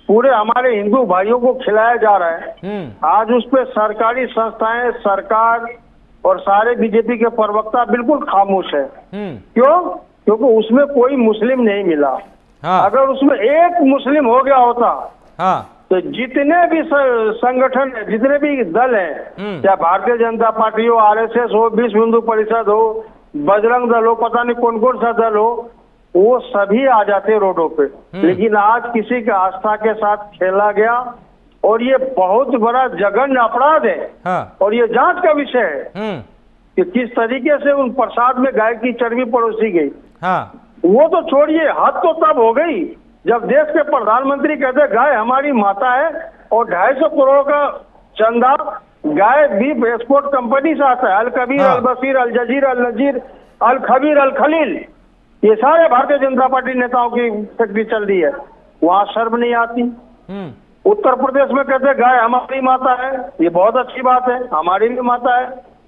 पूरे हमारे हिंदू भाइयों को खिलाया जा रहा है, आज उस पर सरकारी संस्थाएं, सरकार और सारे बीजेपी के प्रवक्ता बिल्कुल खामोश है। क्यों? क्योंकि उसमें कोई मुस्लिम नहीं मिला। हाँ। अगर उसमें एक मुस्लिम हो गया होता हाँ। तो जितने भी संगठन है, जितने भी दल हैं, चाहे भारतीय जनता पार्टी हो, आरएसएस हो, विश्व हिंदू परिषद हो, बजरंग दल हो, पता नहीं कौन कौन सा दल हो, वो सभी आ जाते रोडों पे। लेकिन आज किसी के आस्था के साथ खेला गया और ये बहुत बड़ा जघन्य अपराध है। हाँ। और ये जांच का विषय है कि किस तरीके से उन प्रसाद में गाय की चर्बी परोसी गई। हाँ। वो तो छोड़िए, हद तो तब हो गई जब देश के प्रधानमंत्री कहते गाय हमारी माता है और 250 करोड़ का चंदा गाय बीफ एक्सपोर्ट कंपनी से आता है। अल कबीर, अल बसीर, अल जजीर, अल नजीर, अल खबीर, अल खलील, ये सारे भारतीय जनता पार्टी नेताओं की फैक्ट्री चल रही है। वहाँ शर्म नहीं आती। उत्तर प्रदेश में कहते गाय हमारी माता है, ये बहुत अच्छी बात है, हमारी भी माता है।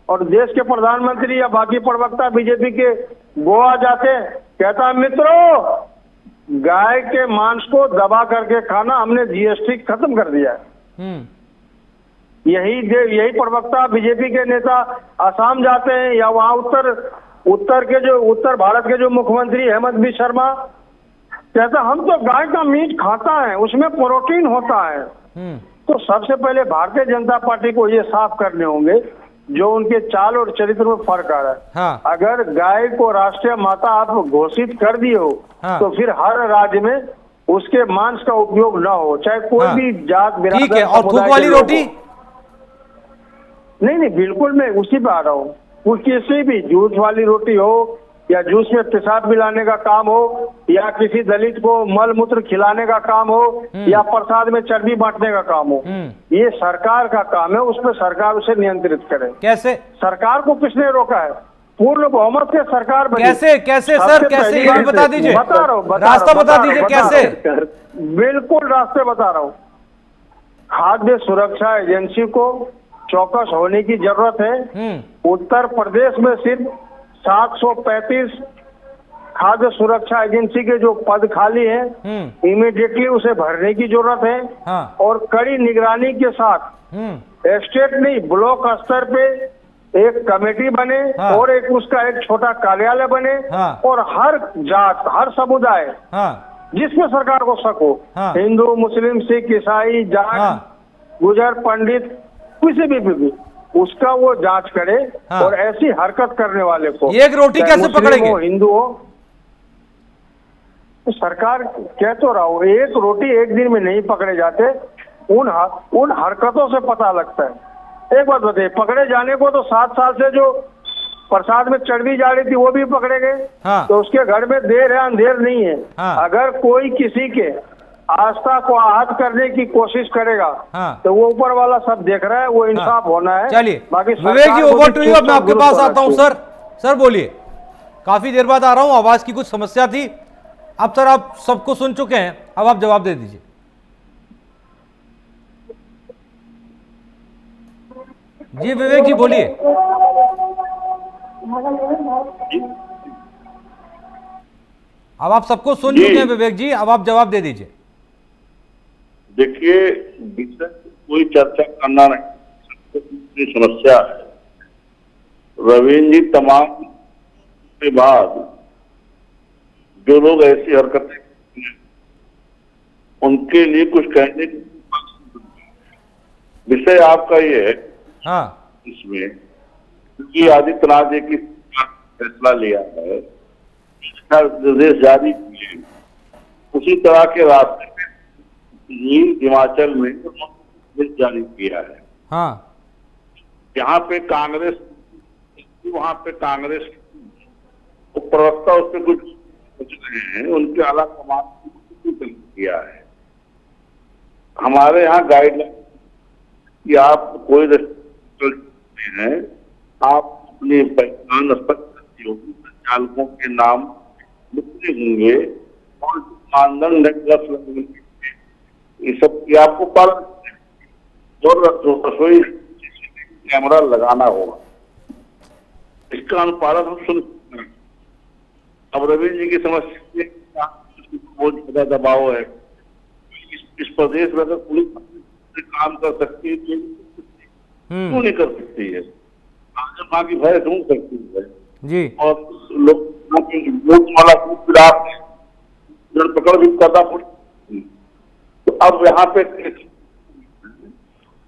और देश के प्रधानमंत्री या बाकी प्रवक्ता बीजेपी के गोवा जाते, कहता है मित्रों गाय के मांस को दबा करके खाना, हमने जीएसटी खत्म कर दिया है। यही प्रवक्ता बीजेपी के नेता असम जाते हैं या वहाँ उत्तर उत्तर भारत के जो मुख्यमंत्री हेमंत बिस्वा शर्मा कहता हम तो गाय का मीट खाता है, उसमें प्रोटीन होता है। तो सबसे पहले भारतीय जनता पार्टी को ये साफ करने होंगे जो उनके चाल और चरित्र में फर्क आ रहा है। हाँ। अगर गाय को राष्ट्रीय माता आप घोषित कर दिए हो, हाँ। तो फिर हर राज्य में उसके मांस का उपयोग न हो, चाहे कोई हाँ। भी जात बिरादर ठीक है। और थूक समुदाय के वाली लोग रोटी? हो। नहीं, बिल्कुल मैं उसी पे आ रहा हूँ। वो किसी भी जूस वाली रोटी हो, या जूस में पेशाब मिलाने का काम हो, या किसी दलित को मल मूत्र खिलाने का काम हो, या प्रसाद में चर्बी बांटने का काम हो, ये सरकार का काम है। उस पर सरकार उसे नियंत्रित करे। कैसे? सरकार को किसने रोका है? पूर्ण बहुमत से सरकार बनी। कैसे कैसे सर, कैसे ये भी बता दीजिए। बता रहा हूँ, रास्ता बता दीजिए कैसे। बिल्कुल रास्ते बता रहा हूँ। खाद्य सुरक्षा एजेंसी को चौकस होने की जरूरत है। उत्तर प्रदेश में सिर्फ 735 खाद्य सुरक्षा एजेंसी के जो पद खाली हैं, इमीडिएटली उसे भरने की जरूरत है। हाँ। और कड़ी निगरानी के साथ स्टेट नहीं, ब्लॉक स्तर पे एक कमेटी बने। हाँ। और उसका एक छोटा कार्यालय बने। हाँ। और हर जात, हर समुदाय, हाँ। जिसमें सरकार को शक हो, हाँ। हिंदू, मुस्लिम, सिख, ईसाई, जाट, हाँ। गुजर, पंडित, किसी भी उसका वो जांच करे। हाँ। और ऐसी हरकत करने वाले को, एक रोटी चाहे कैसे मुस्लिम पकड़ेंगे? हो, हिंदू हो, तो सरकार कह तो रहा हूँ, एक रोटी एक दिन में नहीं पकड़े जाते। उन हरकतों से पता लगता है। एक बात बताइए, पकड़े जाने को तो 7 साल से जो प्रसाद में चर्बी जा रही थी वो भी पकड़े गए। हाँ। तो उसके घर में देर है अंधेर नहीं है। हाँ। अगर कोई किसी के आस्था को आहत करने की कोशिश करेगा, हाँ। तो वो ऊपर वाला सब देख रहा है, वो इंसाफ होना है। चलिए बाकी विवेक जी, ओवर टू यू। अब मैं आपके पास आता हूं। सर, सर बोलिए। काफी देर बाद आ रहा हूं, आवाज की कुछ समस्या थी। अब सर आप सबको सुन चुके हैं, अब आप जवाब दे दीजिए। जी विवेक जी बोलिए। अब आप सबको सुन चुके हैं विवेक जी, अब आप जवाब दे दीजिए। देखिए, विषय कोई चर्चा करना नहीं, समस्या है। रवींद्र जी तमाम के बाद जो लोग ऐसी हरकतें करते हैं, उनके लिए कुछ कहने की विषय आपका ये है। हाँ। इसमें क्योंकि आदित्यनाथ जी की फैसला लिया है, निर्देश जारी किए, उसी तरह के रास्ते में हिमाचल में निर्देश जारी किया है। हाँ। यहाँ पे कांग्रेस, वहां पे कांग्रेस प्रवक्ता उस पर कुछ सोच रहे हैं, उनके आला कमान किया है। हमारे यहाँ गाइडलाइन कि आप कोई हैं, आप अपनी पहचान स्पष्ट होगी, संचालकों के नाम लिखने होंगे और मानदंड ये सब की आपको पालन और रसोई कैमरा लगाना होगा। इसका अनुपालन हम सुनिश्चित करें। अब रवींद्र जी की समस्या बहुत ज्यादा दबाव है। इस प्रदेश में अगर पुलिस काम कर सकती है तो क्यों नहीं कर सकती है? भाजपा की भय ढूंढ सकती है जी। और लोग पकड़ भी करना पड़े। तो अब यहाँ पे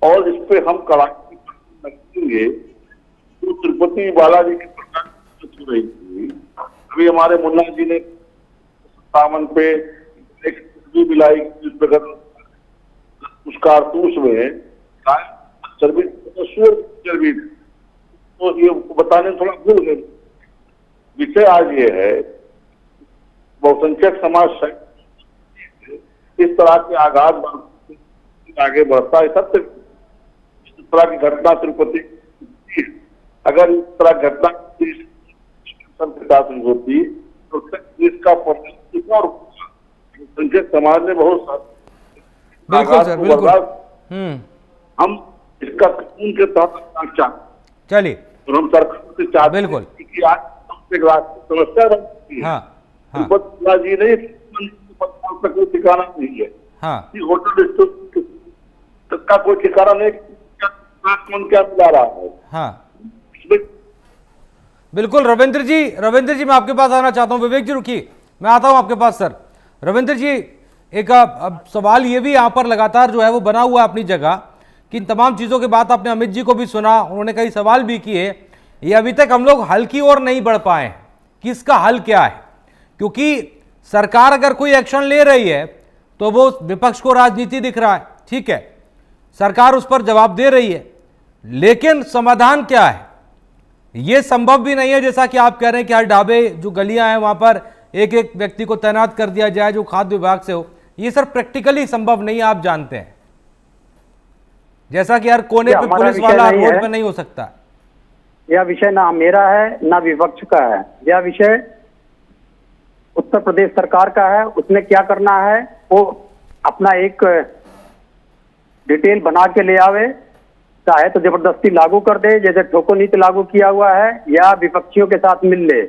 और इस पे हम कड़ाई रखेंगे। तो तिरुपति बालाजी की प्रकार हो रही थी, अभी हमारे मुन्ना जी ने सावन पे एक मिलाई उस कारतूस में चर्बी, चर्बी, तो ये बताने थोड़ा भूल गए। विषय आज ये है, बहुसंख्यक समाज इस तरह के आघात आगे बढ़ता है। सत्य इस तरह की घटना तिरुपति, अगर इस तरह घटना के साथ होती तो देश का बहुसंख्यक समाज ने बहुत बिल्कुल सर, बिल्कुल। हम इसका कानून के तहत चाहते, चलिए, और हम सरकार से चाहते बिल्कुल कि आज समस्या बनती है। हाँ। जी नहीं, कोई ठिकाना नहीं है। हाँ। होटल का कोई ठिकाना नहीं, कौन क्या मिला रहा है। हाँ। बिल्कुल रविंद्र जी मैं आपके पास आना चाहता हूं। विवेक जी रुकिए, मैं आता हूं आपके पास सर। रविंद्र जी, एक अब सवाल ये भी यहां पर लगातार जो है वो बना हुआ है अपनी जगह कि इन तमाम चीज़ों के बाद आपने अमित जी को भी सुना, उन्होंने कई सवाल भी किए, ये अभी तक हम लोग हल की ओर नहीं बढ़ पाए हैं कि इसका हल क्या है। क्योंकि सरकार अगर कोई एक्शन ले रही है तो वो विपक्ष को राजनीति दिख रहा है, ठीक है, सरकार उस पर जवाब दे रही है, लेकिन समाधान क्या है ये संभव भी नहीं है। जैसा कि आप कह रहे हैं कि हर ढाबे जो गलियां हैं वहां पर एक एक व्यक्ति को तैनात कर दिया जाए जो खाद्य विभाग से हो, ये सर प्रैक्टिकली संभव नहीं है, आप जानते हैं। जैसा कि हर कोने पे पुलिस वाला रोड पे नहीं हो सकता। यह विषय ना मेरा है ना विपक्ष का है, यह विषय उत्तर प्रदेश सरकार का है। उसने क्या करना है वो अपना एक डिटेल बना के ले आवे, चाहे तो जबरदस्ती लागू कर दे जैसे ठोको नीति लागू किया हुआ है, या विपक्षियों के साथ मिल ले।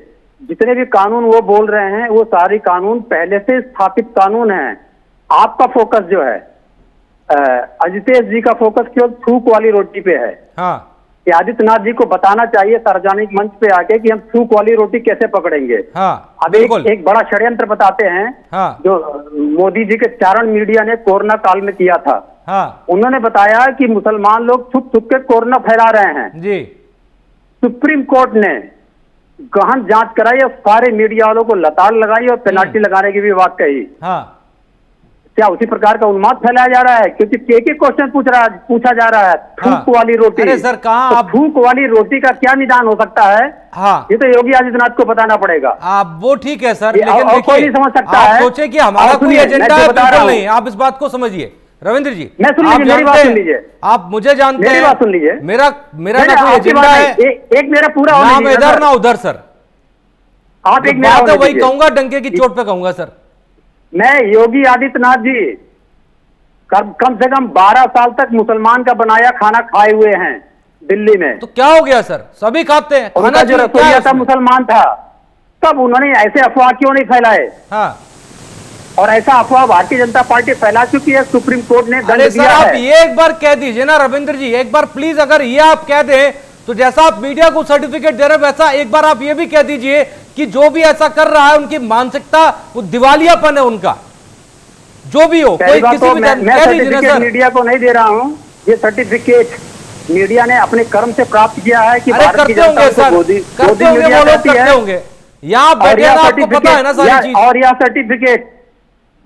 जितने भी कानून वो बोल रहे हैं वो सारी कानून पहले से स्थापित कानून है। आपका फोकस जो है अजितेश जी का फोकस केवल थूक वाली रोटी पे है। हाँ, कि आदित्यनाथ जी को बताना चाहिए सार्वजनिक मंच पे आके कि हम थूक वाली रोटी कैसे पकड़ेंगे। हाँ, अब एक बड़ा षड्यंत्र बताते हैं। हाँ, जो मोदी जी के चारण मीडिया ने कोरोना काल में किया था। हाँ, उन्होंने बताया कि मुसलमान लोग छुप छुप के कोरोना फैला रहे हैं जी। सुप्रीम कोर्ट ने गहन जांच कराई और सारे मीडिया वालों को लताड़ लगाई और पेनाल्टी लगाने की भी बात कही। हाँ, क्या उसी प्रकार का उन्माद फैलाया जा रहा है? क्योंकि एक क्वेश्चन पूछा जा रहा है थूक वाली रोटी। अरे सर कहाँ तो आप थूक वाली रोटी का क्या निदान हो सकता है? हाँ, ये तो योगी आदित्यनाथ को बताना पड़ेगा। आप वो ठीक है सर, ये लेकिन और कोई नहीं समझ सकता आप है। सोचे कि हमारा और कोई सुनिए, एजेंडा मैं है, जो बता रहा बिल्कुल हूं। नहीं। आप इस बात को समझिए रविंद्र जी, मैं सुन लीजिए, मेरी बात सुन लीजिए। आप मुझे जानते मेरी हैं, बात सुन लीजिए। मेरा ना कोई आपकी एजेंडा बात है, एक मेरा पूरा और ना लीजिए इधर सर। ना उधर सर। आप एक जो मेरा बात है और वही लीजिए। कहूंगा, डंके की चोट पे कहूंगा सर। मैं योगी आदित्यनाथ जी कम से कम 12 साल तक मुसलमान का बनाया खाना खाए हुए हैं दिल्ली में। तो क्या हो गया सर, सभी खाते हैं उनका खाना, जो क्या रसोईया है था उसमें? मुसलमान था, तब उन्होंने ऐसे अफवाह क्यों नहीं फैलाए? हाँ, और ऐसा अफवाह भारतीय जनता पार्टी फैला चुकी है, सुप्रीम कोर्ट ने अरे दंड सर दिया आप है। ये एक बार कह दीजिए ना रविंद्र जी, एक बार प्लीज, अगर ये आप कह दें तो जैसा आप मीडिया को सर्टिफिकेट दे रहे हैं वैसा एक बार आप ये भी कह दीजिए कि जो भी ऐसा कर रहा है उनकी मानसिकता, वो दिवालियापन है उनका, जो भी हो। कोई किसी भी मैं कह दीजिए ना सर्टिफिकेट सर। मीडिया को नहीं दे रहा हूं, ये सर्टिफिकेट मीडिया ने अपने कर्म से प्राप्त किया है कि अरे भारत की करते जनता होंगे को सर, गोदी करते होंगे मीडिया वो लोग, कहती करते है। होंगे। यहाँ और बैठे यह ना, आपको पता है ना सारी चीज। और यह सर्टिफिकेट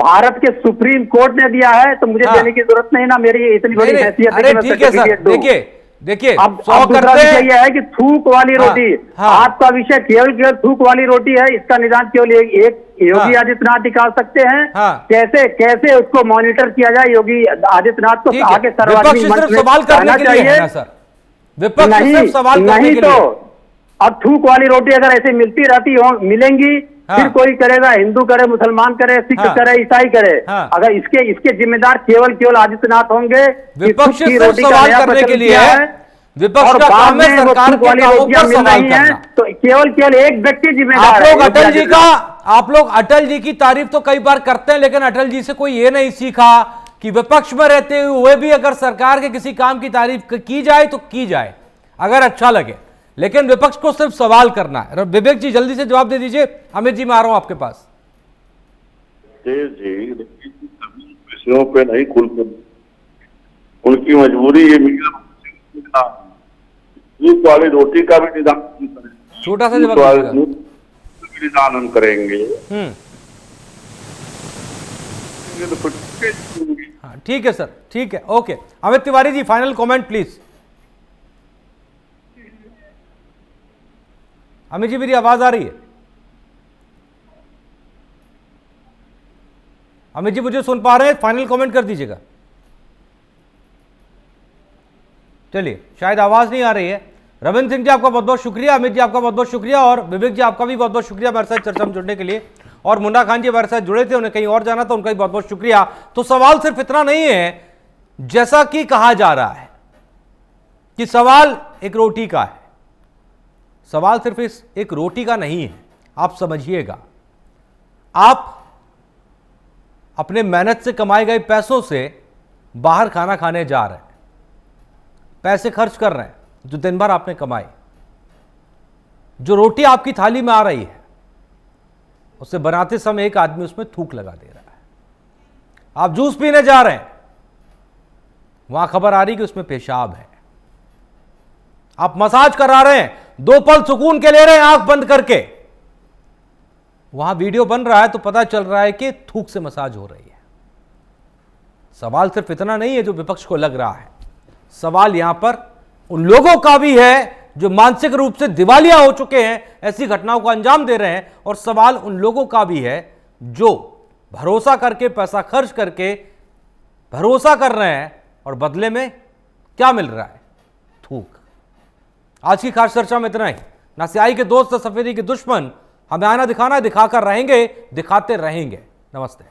भारत के सुप्रीम कोर्ट ने दिया है, तो मुझे हाँ। देने की जरूरत नहीं ना, मेरी इतनी बड़ी नहीं, हैसियत है अरे कि मैं ठीक है सर, सर्टिफिकेट दूं। देखिए अब 100 दूसरा करते विषय हैं। यह है कि थूक वाली हाँ, रोटी, हाँ। आपका विषय केवल थूक वाली रोटी है, इसका निदान केवल एक योगी हाँ। आदित्यनाथ निकाल सकते हैं। हाँ। कैसे उसको मॉनिटर किया जाए, योगी आदित्यनाथ को ठीक है, आगे विपक्ष सार्वजनिक मंच सिर्फ में सवाल करने कहना के लिए है चाहिए। ना सर, विपक्ष सिर्फ सवाल करने नहीं के तो लिए। अब थूक वाली रोटी अगर ऐसे मिलती रहती हो मिलेंगी, हाँ। फिर कोई करेगा, हिंदू करे, मुसलमान करे, सिख हाँ। करे, ईसाई करे। हाँ। अगर इसके जिम्मेदार केवल आदित्यनाथ होंगे। कि विपक्ष थूक की सिर्फ रोटी का सवाल नया करने के प्रचलन लिए किया है, विपक्ष और का बाद काम है में वो सरकार थूक के वाली कामों रोटियां पर मिल सवाल रही हैं, करना। तो केवल एक व्यक्ति जिम्मेदार आप है। लोग अटल जी की तारीफ तो कई बार करते हैं, लेकिन अटल जी से कोई ये नहीं सीखा कि विपक्ष में रहते हुए भी अगर सरकार के किसी काम की तारीफ की जाए तो की जाए, अगर अच्छा लगे, लेकिन विपक्ष को सिर्फ सवाल करना है। विवेक जी जल्दी से जवाब दे दीजिए, अमित जी मैं आ रहा हूं आपके पास। जी सभी विषयों पे नहीं खुलकर, उनकी मजबूरी ये मीडिया दूध वाली रोटी का भी निदान करें, छोटा सा दूध जवाब वाली दीजिएगा। दूध का भी निदान हम करेंगे। तो फिर हाँ ठीक है सर, ठीक है, okay. Amit Tiwari ji final comment please. Amit ji मेरी आवाज आ रही है? अमित जी मुझे सुन पा रहे हैं? फाइनल कमेंट कर दीजिएगा। चलिए शायद आवाज नहीं आ रही है। रविंद्र सिंह जी आपका बहुत बहुत शुक्रिया, अमित जी आपका बहुत बहुत शुक्रिया, और विवेक जी आपका भी बहुत बहुत शुक्रिया हमारे साथ चर्चा में जुड़ने के लिए। और मुन्ना खान जी हमारे साथ जुड़े थे, उन्हें कहीं और जाना था, उनका भी बहुत बहुत शुक्रिया। तो सवाल सिर्फ इतना नहीं है जैसा कि कहा जा रहा है कि सवाल एक रोटी का है। सवाल सिर्फ इस एक रोटी का नहीं है, आप समझिएगा। आप अपने मेहनत से कमाए गए पैसों से बाहर खाना खाने जा रहे हैं, पैसे खर्च कर रहे हैं जो दिन भर आपने कमाए। जो रोटी आपकी थाली में आ रही है उसे बनाते समय एक आदमी उसमें थूक लगा दे रहा है। आप जूस पीने जा रहे हैं, वहां खबर आ रही कि उसमें पेशाब है। आप मसाज करा रहे हैं, 2 पल सुकून के ले रहे हैं आंख बंद करके, वहां वीडियो बन रहा है तो पता चल रहा है कि थूक से मसाज हो रही है। सवाल सिर्फ इतना नहीं है जो विपक्ष को लग रहा है, सवाल यहां पर उन लोगों का भी है जो मानसिक रूप से दिवालिया हो चुके हैं, ऐसी घटनाओं को अंजाम दे रहे हैं, और सवाल उन लोगों का भी है जो भरोसा करके, पैसा खर्च करके भरोसा कर रहे हैं और बदले में क्या मिल रहा है? थूक। आज की खास चर्चा में इतना ही। ना स्याही के दोस्त, सफेदी के दुश्मन। हमें आना दिखाना है, दिखाकर रहेंगे, दिखाते रहेंगे। नमस्ते।